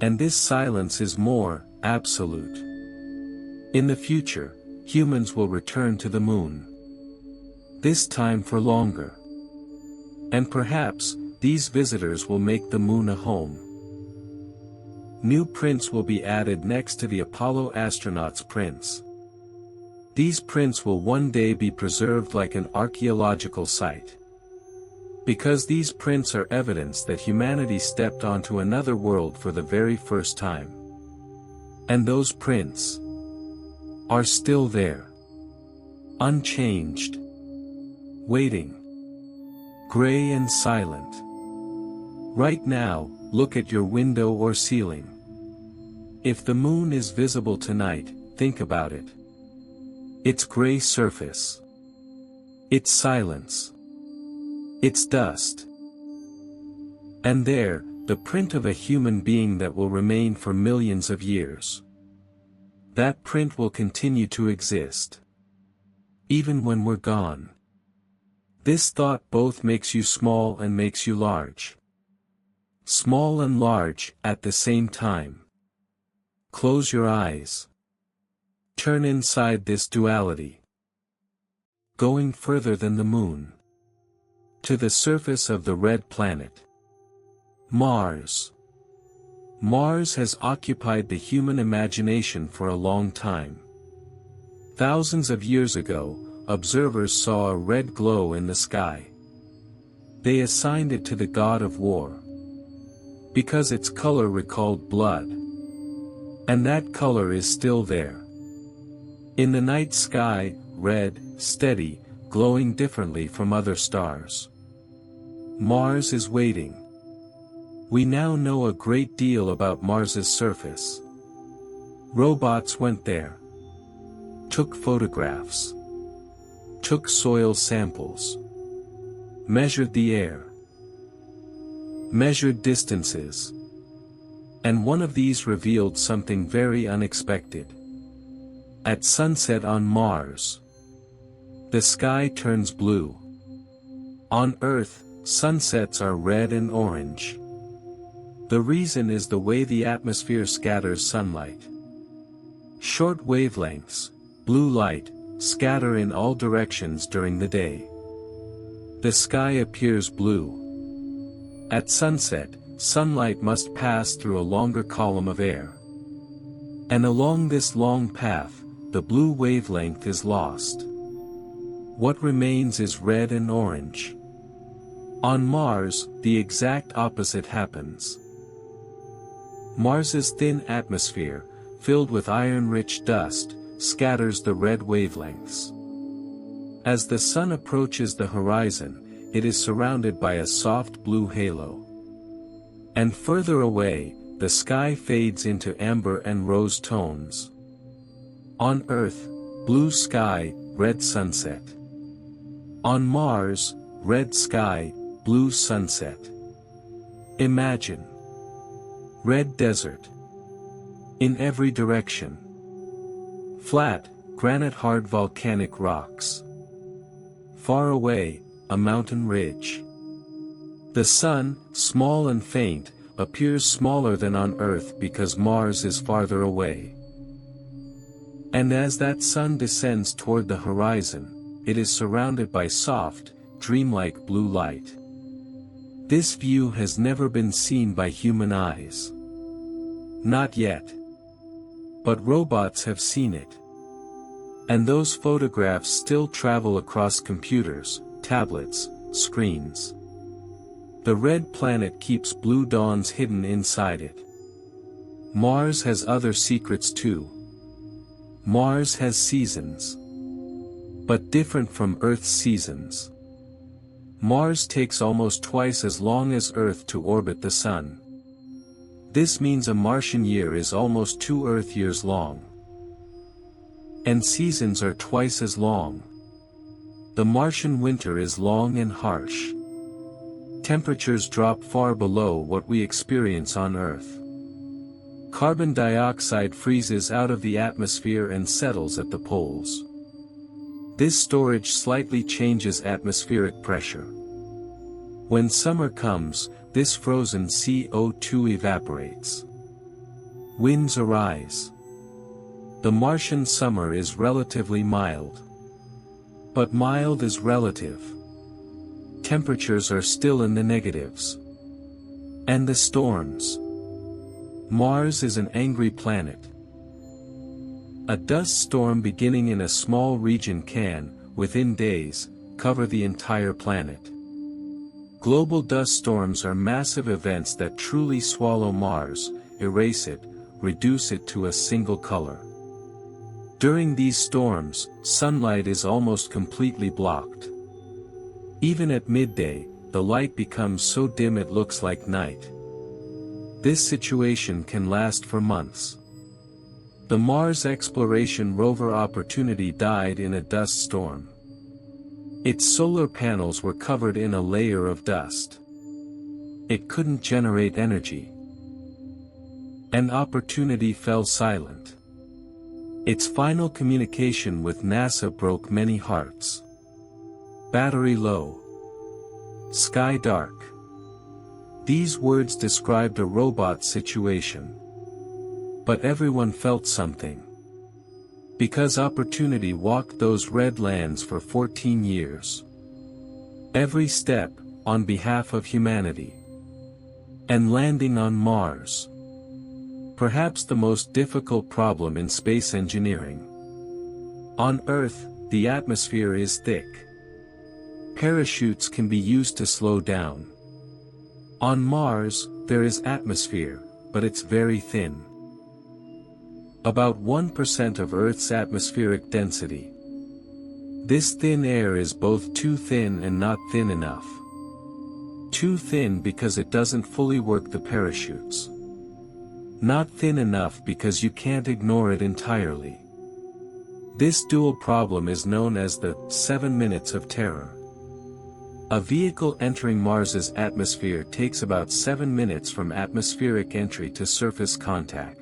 Speaker 1: And this silence is more absolute. In the future, humans will return to the moon. This time for longer. And perhaps, these visitors will make the moon a home. New prints will be added next to the Apollo astronauts' prints. These prints will one day be preserved like an archaeological site. Because these prints are evidence that humanity stepped onto another world for the very first time. And those prints are still there. Unchanged. Waiting. Gray and silent. Right now, look at your window or ceiling. If the moon is visible tonight, think about it. Its gray surface. Its silence. Its dust. And there, the print of a human being that will remain for millions of years. That print will continue to exist. Even when we're gone. This thought both makes you small and makes you large. Small and large, at the same time. Close your eyes. Turn inside this duality. Going further than the moon. To the surface of the red planet. Mars. Mars has occupied the human imagination for a long time. Thousands of years ago, observers saw a red glow in the sky. They assigned it to the god of war. Because its color recalled blood. And that color is still there. In the night sky, red, steady, glowing differently from other stars. Mars is waiting. We now know a great deal about Mars's surface. Robots went there. Took photographs. Took soil samples. Measured the air. Measured distances. And one of these revealed something very unexpected. At sunset on Mars, the sky turns blue. On Earth, sunsets are red and orange. The reason is the way the atmosphere scatters sunlight. Short wavelengths, blue light, scatter in all directions during the day. The sky appears blue. At sunset, sunlight must pass through a longer column of air. And along this long path, the blue wavelength is lost. What remains is red and orange. On Mars, the exact opposite happens. Mars's thin atmosphere, filled with iron-rich dust, scatters the red wavelengths. As the sun approaches the horizon, it is surrounded by a soft blue halo. And further away, the sky fades into amber and rose tones. On Earth, blue sky, red sunset. On Mars, red sky, blue sunset. Imagine. Red desert. In every direction. Flat, granite-hard volcanic rocks. Far away, a mountain ridge. The sun, small and faint, appears smaller than on Earth because Mars is farther away. And as that sun descends toward the horizon, it is surrounded by soft, dreamlike blue light. This view has never been seen by human eyes. Not yet. But robots have seen it. And those photographs still travel across computers, tablets, screens. The red planet keeps blue dawns hidden inside it. Mars has other secrets too. Mars has seasons. But different from Earth's seasons. Mars takes almost twice as long as Earth to orbit the Sun. This means a Martian year is almost 2 Earth years long. And seasons are twice as long. The Martian winter is long and harsh. Temperatures drop far below what we experience on Earth. Carbon dioxide freezes out of the atmosphere and settles at the poles. This storage slightly changes atmospheric pressure. When summer comes, this frozen CO2 evaporates. Winds arise. The Martian summer is relatively mild. But mild is relative. Temperatures are still in the negatives. And the storms. Mars is an angry planet. A dust storm beginning in a small region can, within days, cover the entire planet. Global dust storms are massive events that truly swallow Mars, erase it, reduce it to a single color. During these storms, sunlight is almost completely blocked. Even at midday, the light becomes so dim it looks like night. This situation can last for months. The Mars exploration rover Opportunity died in a dust storm. Its solar panels were covered in a layer of dust. It couldn't generate energy. And Opportunity fell silent. Its final communication with NASA broke many hearts. Battery low. Sky dark. These words described a robot situation. But everyone felt something. Because Opportunity walked those red lands for 14 years. Every step, on behalf of humanity. And landing on Mars. Perhaps the most difficult problem in space engineering. On Earth, the atmosphere is thick. Parachutes can be used to slow down. On Mars, there is atmosphere, but it's very thin. About 1% of Earth's atmospheric density. This thin air is both too thin and not thin enough. Too thin because it doesn't fully work the parachutes. Not thin enough because you can't ignore it entirely. This dual problem is known as the 7 minutes of terror. A vehicle entering Mars's atmosphere takes about 7 minutes from atmospheric entry to surface contact.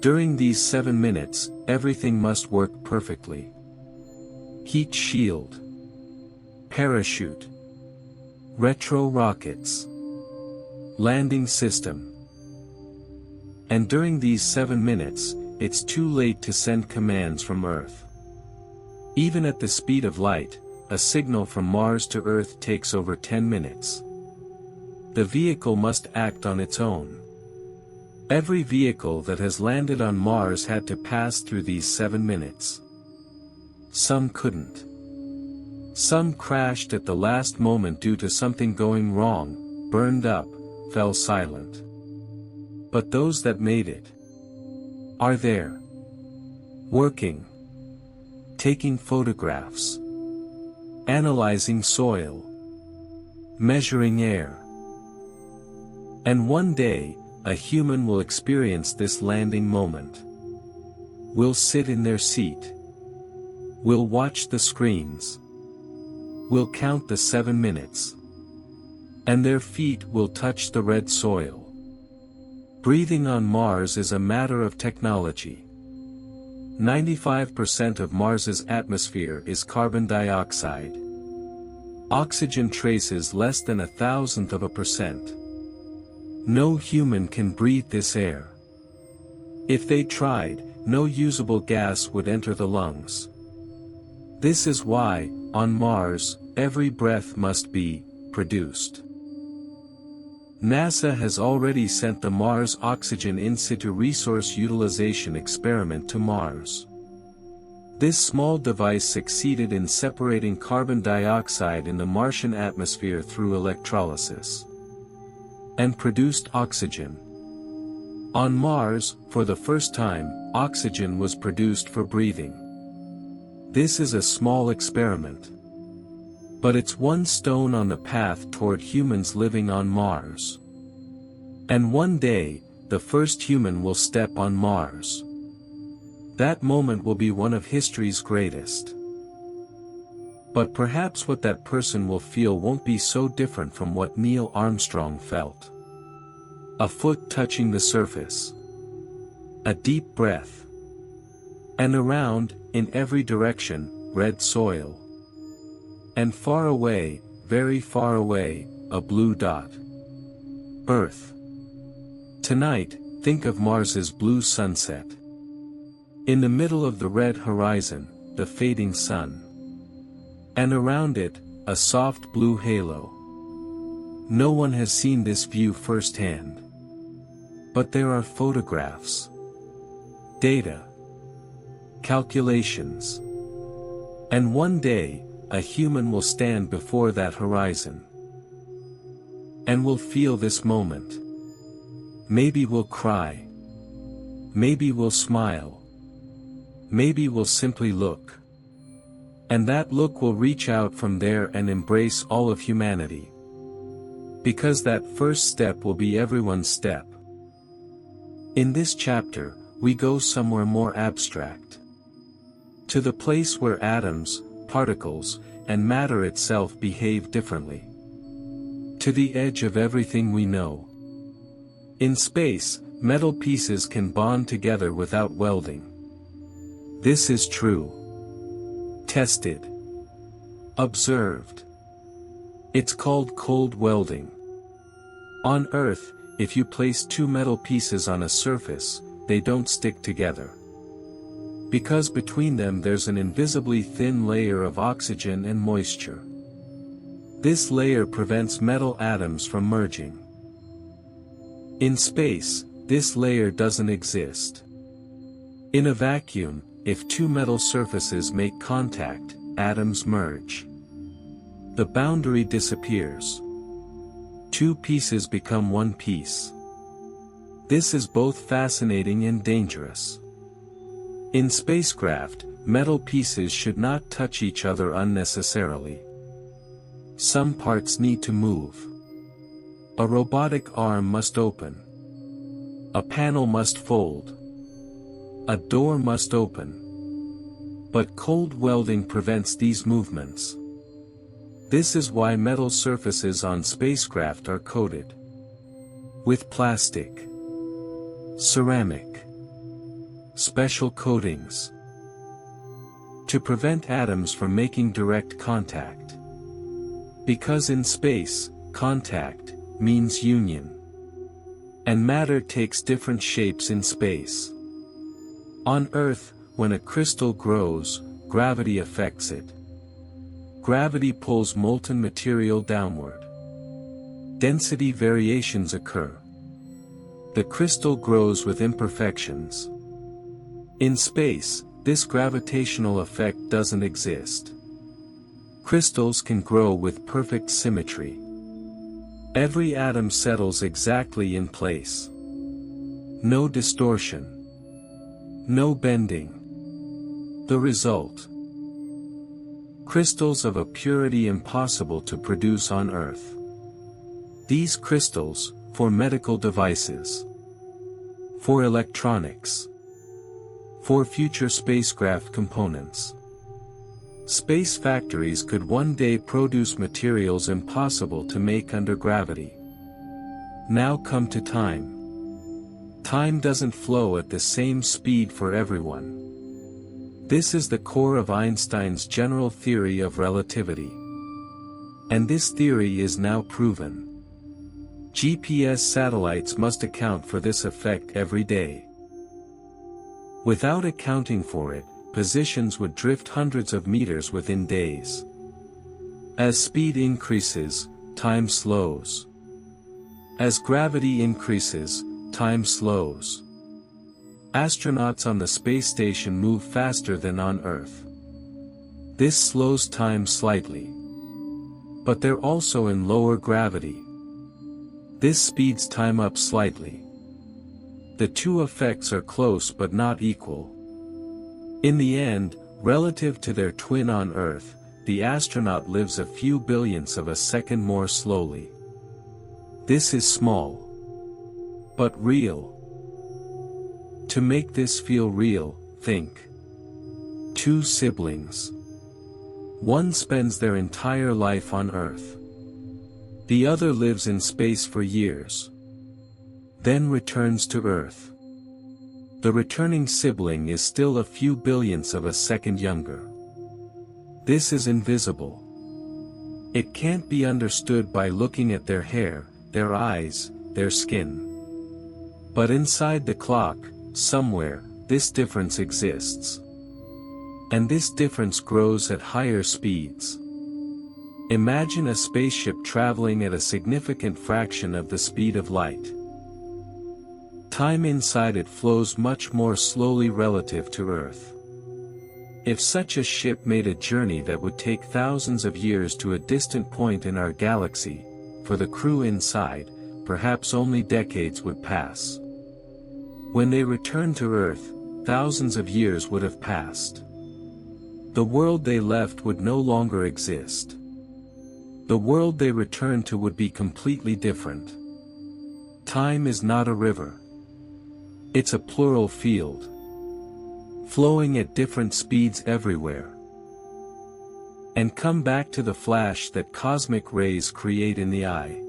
Speaker 1: During these 7 minutes, everything must work perfectly. Heat shield. Parachute. Retro rockets. Landing system. And during these 7 minutes, it's too late to send commands from Earth. Even at the speed of light, a signal from Mars to Earth takes over 10 minutes. The vehicle must act on its own. Every vehicle that has landed on Mars had to pass through these 7 minutes. Some couldn't. Some crashed at the last moment due to something going wrong, burned up, fell silent. But those that made it are there. Working. Taking photographs. Analyzing soil. Measuring air. And one day, a human will experience this landing moment. Will sit in their seat. Will watch the screens. Will count the 7 minutes. And their feet will touch the red soil. Breathing on Mars is a matter of technology. 95% of Mars's atmosphere is carbon dioxide. Oxygen traces less than 0.1%. No human can breathe this air. If they tried, no usable gas would enter the lungs. This is why, on Mars, every breath must be produced. NASA has already sent the Mars Oxygen In Situ Resource Utilization Experiment to Mars. This small device succeeded in separating carbon dioxide in the Martian atmosphere through electrolysis and produced oxygen. On Mars, for the first time, oxygen was produced for breathing. This is a small experiment, but it's one stone on the path toward humans living on Mars. And one day, the first human will step on Mars. That moment will be one of history's greatest. But perhaps what that person will feel won't be so different from what Neil Armstrong felt. A foot touching the surface. A deep breath. And around, in every direction, red soil. And far away, very far away, a blue dot. Earth. Tonight, think of Mars's blue sunset. In the middle of the red horizon, the fading sun. And around it, a soft blue halo. No one has seen this view firsthand. But there are photographs, data, calculations. And one day, a human will stand before that horizon. And will feel this moment. Maybe we'll cry. Maybe we'll smile. Maybe we'll simply look. And that look will reach out from there and embrace all of humanity. Because that first step will be everyone's step. In this chapter, we go somewhere more abstract. To the place where atoms, particles, and matter itself behave differently. To the edge of everything we know. In space, metal pieces can bond together without welding. This is true. Tested. Observed. It's called cold welding. On Earth, if you place two metal pieces on a surface, they don't stick together. Because between them there's an invisibly thin layer of oxygen and moisture. This layer prevents metal atoms from merging. In space, this layer doesn't exist. In a vacuum, if two metal surfaces make contact, atoms merge. The boundary disappears. Two pieces become one piece. This is both fascinating and dangerous. In spacecraft, metal pieces should not touch each other unnecessarily. Some parts need to move. A robotic arm must open. A panel must fold. A door must open. But cold welding prevents these movements. This is why metal surfaces on spacecraft are coated with plastic, ceramic, special coatings to prevent atoms from making direct contact. Because in space, contact means union. And matter takes different shapes in space. On Earth, when a crystal grows, gravity affects it. Gravity pulls molten material downward. Density variations occur. The crystal grows with imperfections. In space, this gravitational effect doesn't exist. Crystals can grow with perfect symmetry. Every atom settles exactly in place. No distortion. No bending. The result: crystals of a purity impossible to produce on Earth. These crystals, for medical devices, for electronics, for future spacecraft components. Space factories could one day produce materials impossible to make under gravity. Now come to time. Time doesn't flow at the same speed for everyone. This is the core of Einstein's general theory of relativity. And this theory is now proven. GPS satellites must account for this effect every day. Without accounting for it, positions would drift hundreds of meters within days. As speed increases, time slows. As gravity increases, time slows. Astronauts on the space station move faster than on Earth. This slows time slightly. But they're also in lower gravity. This speeds time up slightly. The two effects are close but not equal. In the end, relative to their twin on Earth, the astronaut lives a few billionths of a second more slowly. This is small. But real. To make this feel real, think. Two siblings. One spends their entire life on Earth. The other lives in space for years. Then returns to Earth. The returning sibling is still a few billionths of a second younger. This is invisible. It can't be understood by looking at their hair, their eyes, their skin. But inside the clock, somewhere, this difference exists. And this difference grows at higher speeds. Imagine a spaceship traveling at a significant fraction of the speed of light. Time inside it flows much more slowly relative to Earth. If such a ship made a journey that would take thousands of years to a distant point in our galaxy, for the crew inside, perhaps only decades would pass. When they returned to Earth, thousands of years would have passed. The world they left would no longer exist. The world they returned to would be completely different. Time is not a river. It's a plural field. Flowing at different speeds everywhere. And come back to the flash that cosmic rays create in the eye.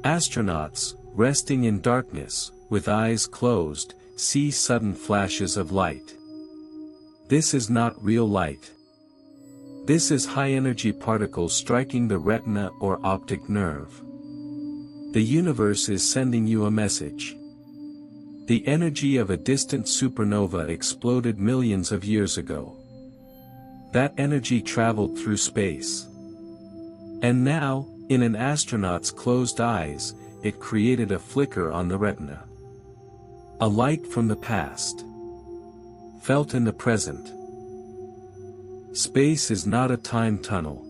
Speaker 1: Astronauts, resting in darkness, with eyes closed, see sudden flashes of light. This is not real light. This is high-energy particles striking the retina or optic nerve. The universe is sending you a message. The energy of a distant supernova exploded millions of years ago. That energy traveled through space. And now, in an astronaut's closed eyes, it created a flicker on the retina. A light from the past. Felt in the present. Space is not a time tunnel.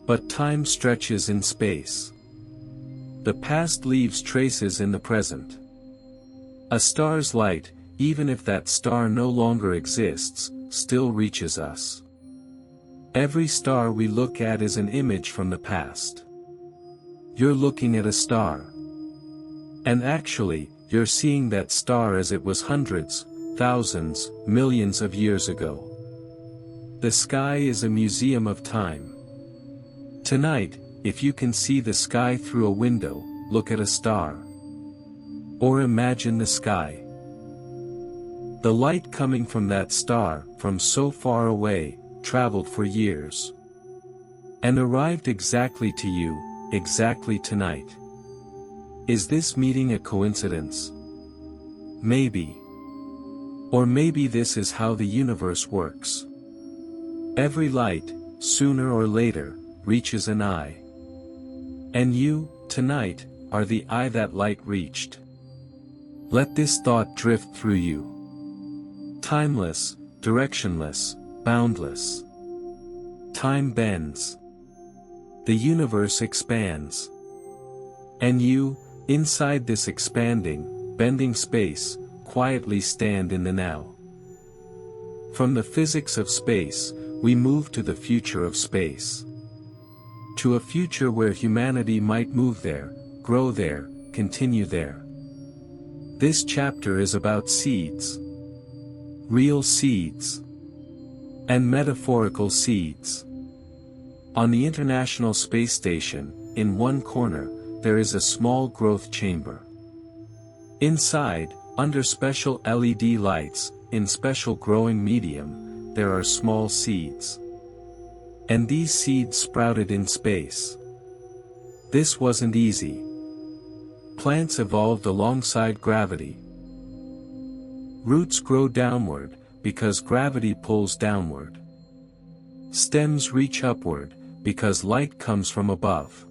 Speaker 1: But time stretches in space. The past leaves traces in the present. A star's light, even if that star no longer exists, still reaches us. Every star we look at is an image from the past. You're looking at a star. And actually, you're seeing that star as it was hundreds, thousands, millions of years ago. The sky is a museum of time. Tonight, if you can see the sky through a window, look at a star. Or imagine the sky. The light coming from that star, from so far away, traveled for years. And arrived exactly to you, exactly tonight. Is this meeting a coincidence? Maybe. Or maybe this is how the universe works. Every light, sooner or later, reaches an eye. And you, tonight, are the eye that light reached. Let this thought drift through you. Timeless, directionless, boundless. Time bends. The universe expands. And you, inside this expanding, bending space, quietly stand in the now. From the physics of space, we move to the future of space. To a future where humanity might move there, grow there, continue there. This chapter is about seeds. Real seeds. And metaphorical seeds. On the International Space Station, in one corner, there is a small growth chamber. Inside, under special LED lights, in special growing medium, there are small seeds. And these seeds sprouted in space. This wasn't easy. Plants evolved alongside gravity. Roots grow downward, because gravity pulls downward. Stems reach upward, because light comes from above.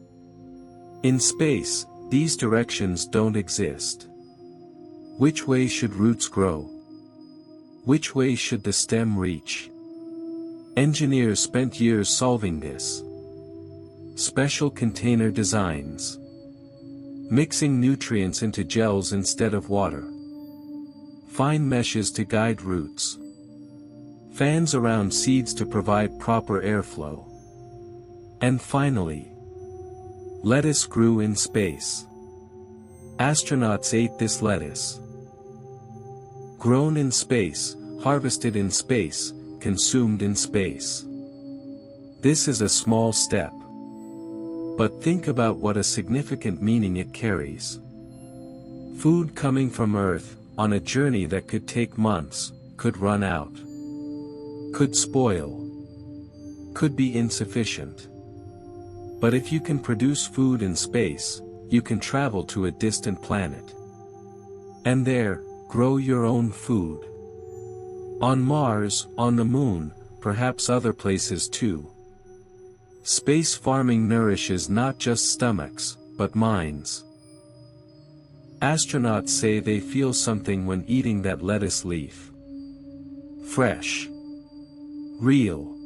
Speaker 1: In space, These directions don't exist. Which way should roots grow? Which way should the stem reach? Engineers spent years solving this. Special container designs. Mixing nutrients into gels instead of water. Fine meshes to guide roots. Fans around seeds to provide proper airflow. And finally, lettuce grew in space. Astronauts ate this lettuce. Grown in space, harvested in space, consumed in space. This is a small step. But think about what a significant meaning it carries. Food coming from Earth, on a journey that could take months, could run out. Could spoil. Could be insufficient. But if you can produce food in space, you can travel to a distant planet. And there, grow your own food. On Mars, on the Moon, perhaps other places too. Space farming nourishes not just stomachs, but minds. Astronauts say they feel something when eating that lettuce leaf. Fresh. Real.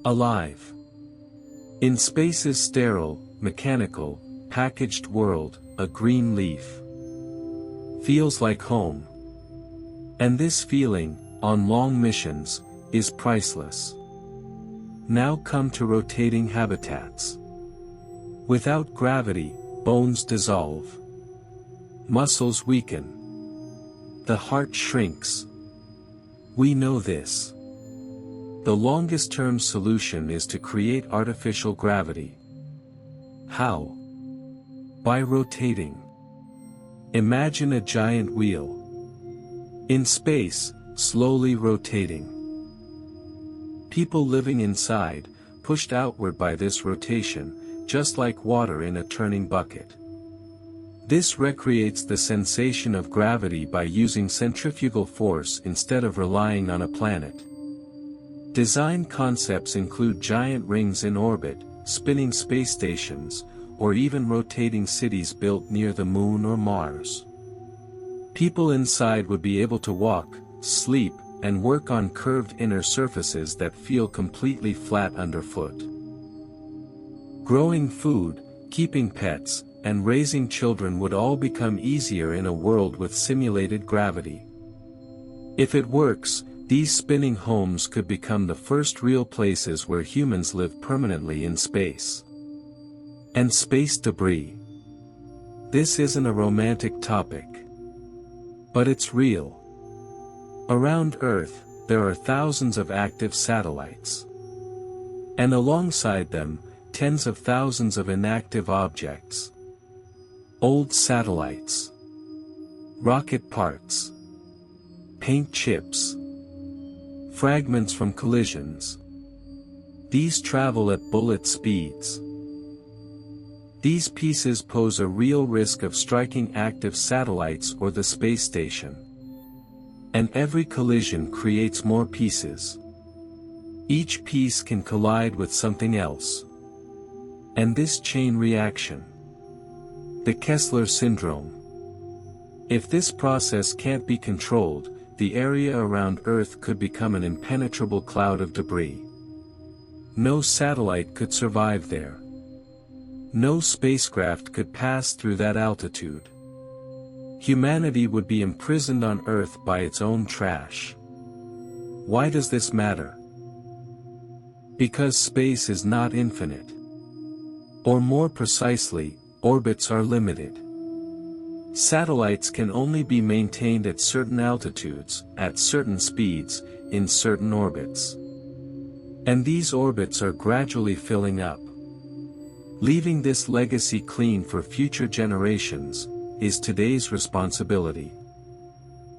Speaker 1: Alive. In space's sterile, mechanical, packaged world, a green leaf feels like home. And this feeling, on long missions, is priceless. Now come to rotating habitats. Without gravity, bones dissolve. Muscles weaken. The heart shrinks. We know this. The longest-term solution is to create artificial gravity. How? By rotating. Imagine a giant wheel. In space, slowly rotating. People living inside, pushed outward by this rotation, just like water in a turning bucket. This recreates the sensation of gravity by using centrifugal force instead of relying on a planet. Design concepts include giant rings in orbit, spinning space stations, or even rotating cities built near the Moon or Mars. People inside would be able to walk, sleep, and work on curved inner surfaces that feel completely flat underfoot. Growing food, keeping pets, and raising children would all become easier in a world with simulated gravity. If it works, these spinning homes could become the first real places where humans live permanently in space. And space debris. This isn't a romantic topic. But it's real. Around Earth, there are thousands of active satellites. And alongside them, tens of thousands of inactive objects. Old satellites. Rocket parts. Paint chips. Fragments from collisions. These travel at bullet speeds. These pieces pose a real risk of striking active satellites or the space station. And every collision creates more pieces. Each piece can collide with something else. And this chain reaction. The Kessler syndrome. If this process can't be controlled, the area around Earth could become an impenetrable cloud of debris. No satellite could survive there. No spacecraft could pass through that altitude. Humanity would be imprisoned on Earth by its own trash. Why does this matter? Because space is not infinite. Or more precisely, orbits are limited. Satellites can only be maintained at certain altitudes, at certain speeds, in certain orbits. And these orbits are gradually filling up. Leaving this legacy clean for future generations is today's responsibility.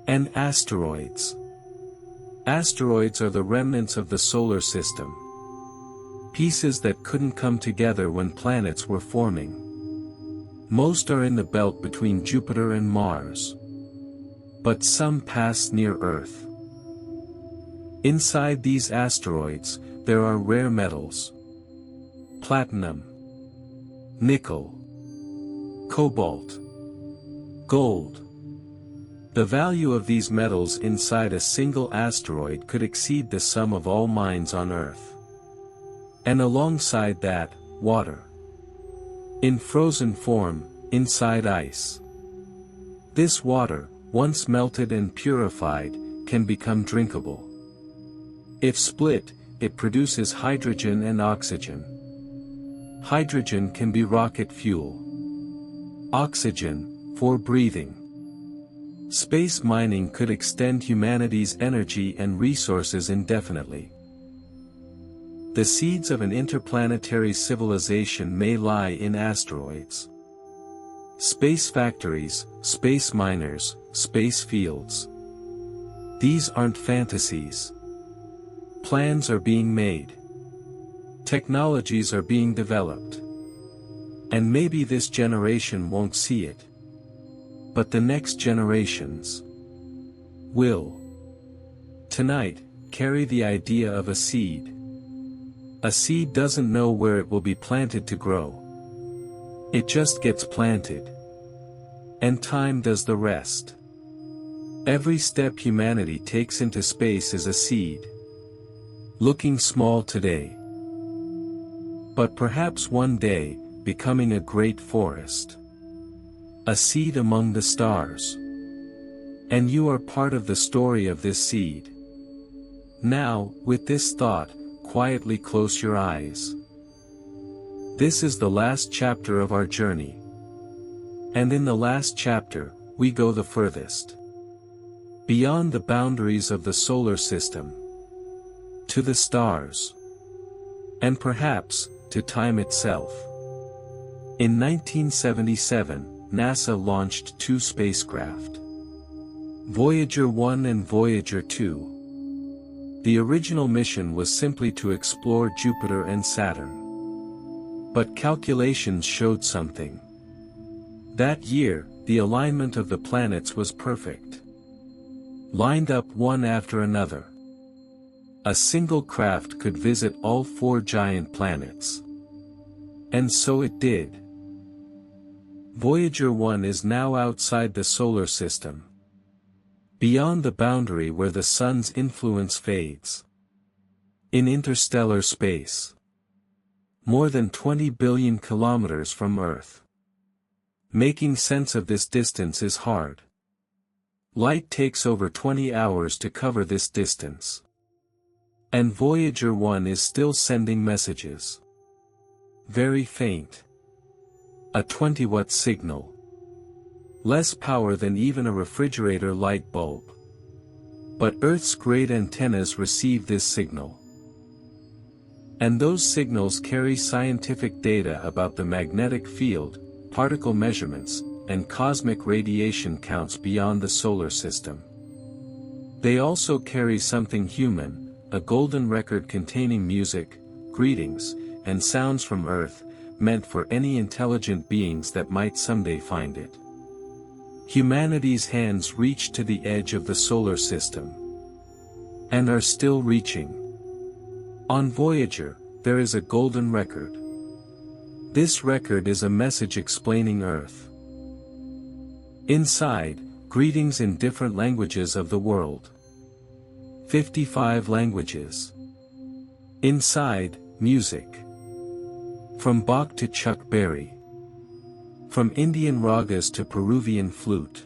Speaker 1: And asteroids. Asteroids are the remnants of the solar system. Pieces that couldn't come together when planets were forming. Most are in the belt between Jupiter and Mars. But some pass near Earth. Inside these asteroids, there are rare metals. Platinum. Nickel. Cobalt. Gold. The value of these metals inside a single asteroid could exceed the sum of all mines on Earth. And alongside that, water. In frozen form, inside ice. This water, once melted and purified, can become drinkable. If split, it produces hydrogen and oxygen. Hydrogen can be rocket fuel. Oxygen, for breathing. Space mining could extend humanity's energy and resources indefinitely. The seeds of an interplanetary civilization may lie in asteroids. Space factories, space miners, space fields. These aren't fantasies. Plans are being made. Technologies are being developed. And maybe this generation won't see it. But the next generations will. Tonight, carry the idea of a seed. A seed doesn't know where it will be planted to grow. It just gets planted. And time does the rest. Every step humanity takes into space is a seed. Looking small today. But perhaps one day, becoming a great forest. A seed among the stars. And you are part of the story of this seed. Now, with this thought, quietly close your eyes. This is the last chapter of our journey. And in the last chapter, we go the furthest. Beyond the boundaries of the solar system. To the stars. And perhaps, to time itself. In 1977, NASA launched 2 spacecraft. Voyager 1 and Voyager 2. The original mission was simply to explore Jupiter and Saturn. But calculations showed something. That year, the alignment of the planets was perfect. Lined up one after another. A single craft could visit all 4 giant planets. And so it did. Voyager 1 is now outside the solar system. Beyond the boundary where the sun's influence fades. In interstellar space. More than 20 billion kilometers from Earth. Making sense of this distance is hard. Light takes over 20 hours to cover this distance. And Voyager 1 is still sending messages. Very faint. A 20-watt signal. Less power than even a refrigerator light bulb. But Earth's great antennas receive this signal. And those signals carry scientific data about the magnetic field, particle measurements, and cosmic radiation counts beyond the solar system. They also carry something human, a golden record containing music, greetings, and sounds from Earth, meant for any intelligent beings that might someday find it. Humanity's hands reach to the edge of the solar system. And are still reaching. On Voyager, there is a golden record. This record is a message explaining Earth. Inside, greetings in different languages of the world. 55 languages. Inside, music. From Bach to Chuck Berry. From Indian ragas to Peruvian flute.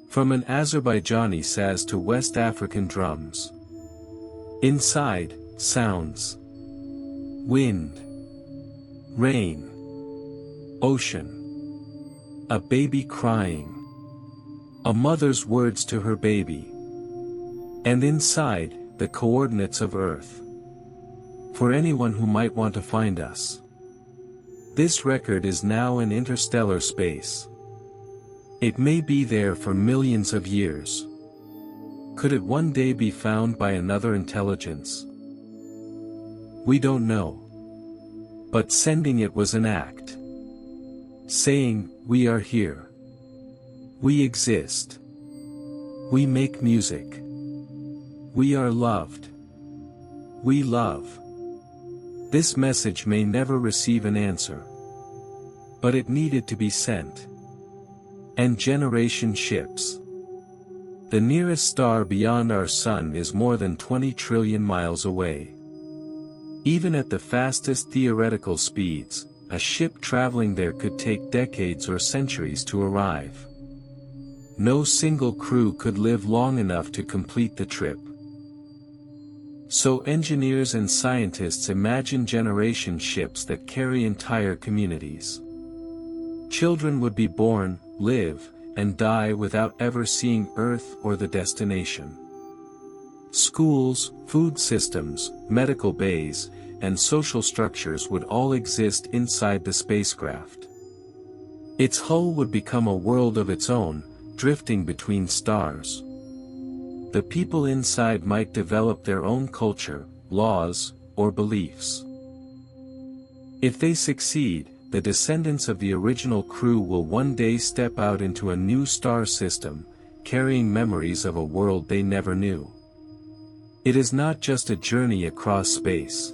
Speaker 1: From an Azerbaijani saz to West African drums. Inside, sounds. Wind. Rain. Ocean. A baby crying. A mother's words to her baby. And inside, the coordinates of Earth. For anyone who might want to find us. This record is now in interstellar space. It may be there for millions of years. Could it one day be found by another intelligence? We don't know. But sending it was an act. Saying, we are here. We exist. We make music. We are loved. We love. This message may never receive an answer. But it needed to be sent. And generation ships. The nearest star beyond our sun is more than 20 trillion miles away. Even at the fastest theoretical speeds, a ship traveling there could take decades or centuries to arrive. No single crew could live long enough to complete the trip. So engineers and scientists imagine generation ships that carry entire communities. Children would be born, live, and die without ever seeing Earth or the destination. Schools, food systems, medical bays, and social structures would all exist inside the spacecraft. Its hull would become a world of its own, drifting between stars. The people inside might develop their own culture, laws, or beliefs. If they succeed, the descendants of the original crew will one day step out into a new star system, carrying memories of a world they never knew. It is not just a journey across space.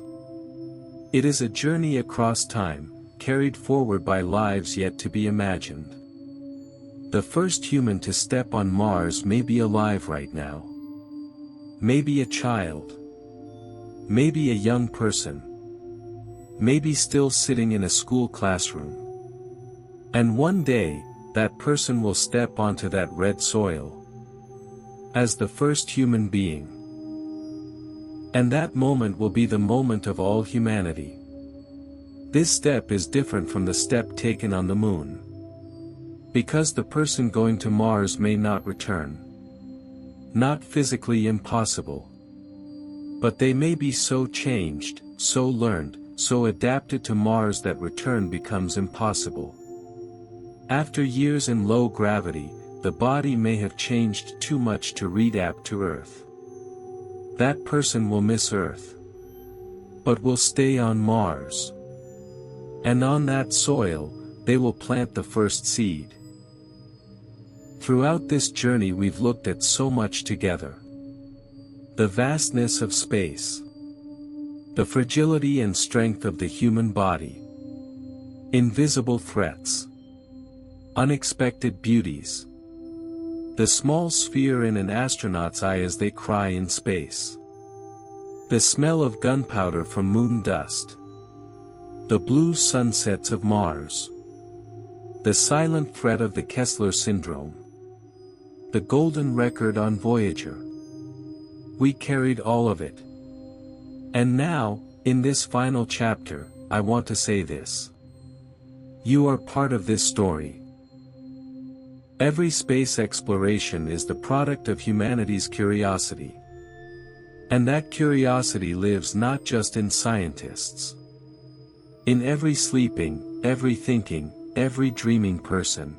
Speaker 1: It is a journey across time, carried forward by lives yet to be imagined. The first human to step on Mars may be alive right now. Maybe a child. Maybe a young person. Maybe still sitting in a school classroom. And one day, that person will step onto that red soil. As the first human being. And that moment will be the moment of all humanity. This step is different from the step taken on the moon. Because the person going to Mars may not return. Not physically impossible. But they may be so changed, so learned, so adapted to Mars that return becomes impossible. After years in low gravity, the body may have changed too much to readapt to Earth. That person will miss Earth. But will stay on Mars. And on that soil, they will plant the first seed. Throughout this journey we've looked at so much together. The vastness of space. The fragility and strength of the human body. Invisible threats. Unexpected beauties. The small sphere in an astronaut's eye as they cry in space. The smell of gunpowder from moon dust. The blue sunsets of Mars. The silent threat of the Kessler syndrome. The golden record on Voyager. We carried all of it. And now, in this final chapter, I want to say this. You are part of this story. Every space exploration is the product of humanity's curiosity. And that curiosity lives not just in scientists. In every sleeping, every thinking, every dreaming person.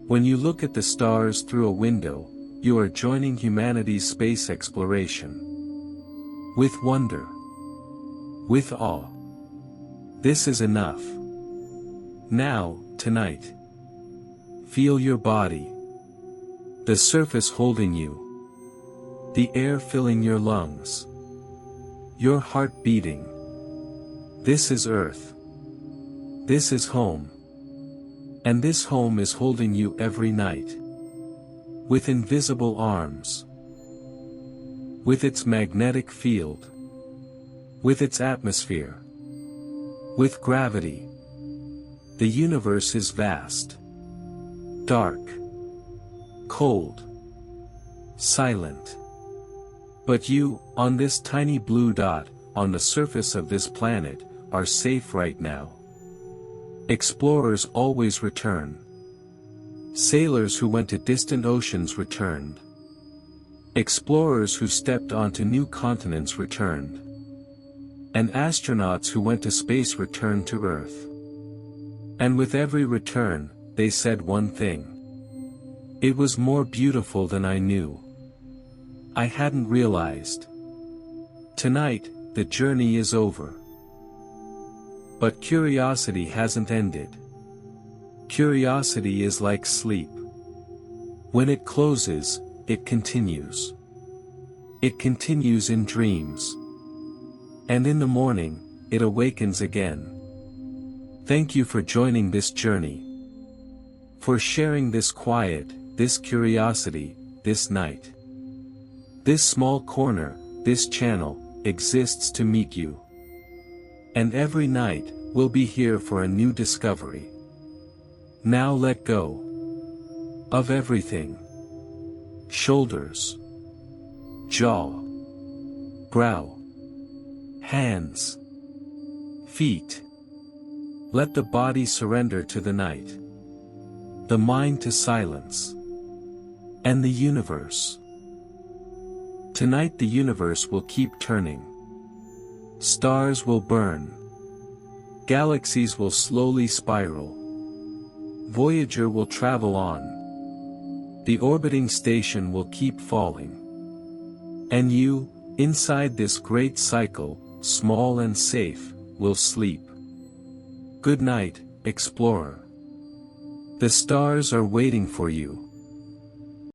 Speaker 1: When you look at the stars through a window, you are joining humanity's space exploration. With wonder. With awe. This is enough. Now, tonight. Feel your body. The surface holding you. The air filling your lungs. Your heart beating. This is Earth. This is home. And this home is holding you every night. With invisible arms. With its magnetic field. With its atmosphere. With gravity. The universe is vast. Dark. Cold. Silent. But you, on this tiny blue dot, on the surface of this planet, are safe right now. Explorers always return. Sailors who went to distant oceans returned. Explorers who stepped onto new continents returned. And astronauts who went to space returned to Earth. And with every return, they said one thing. It was more beautiful than I knew. I hadn't realized. Tonight, the journey is over. But curiosity hasn't ended. Curiosity is like sleep. When it closes, it continues. It continues in dreams. And in the morning, it awakens again. Thank you for joining this journey. For sharing this quiet, this curiosity, this night. This small corner, this channel, exists to meet you. And every night, we'll be here for a new discovery. Now let go of everything. Shoulders, jaw, brow, hands, feet. Let the body surrender to the night, the mind to silence, and the universe. Tonight the universe will keep turning. Stars will burn. Galaxies will slowly spiral. Voyager will travel on. The orbiting station will keep falling. And you, inside this great cycle, small and safe, will sleep. Good night, explorer. The stars are waiting for you.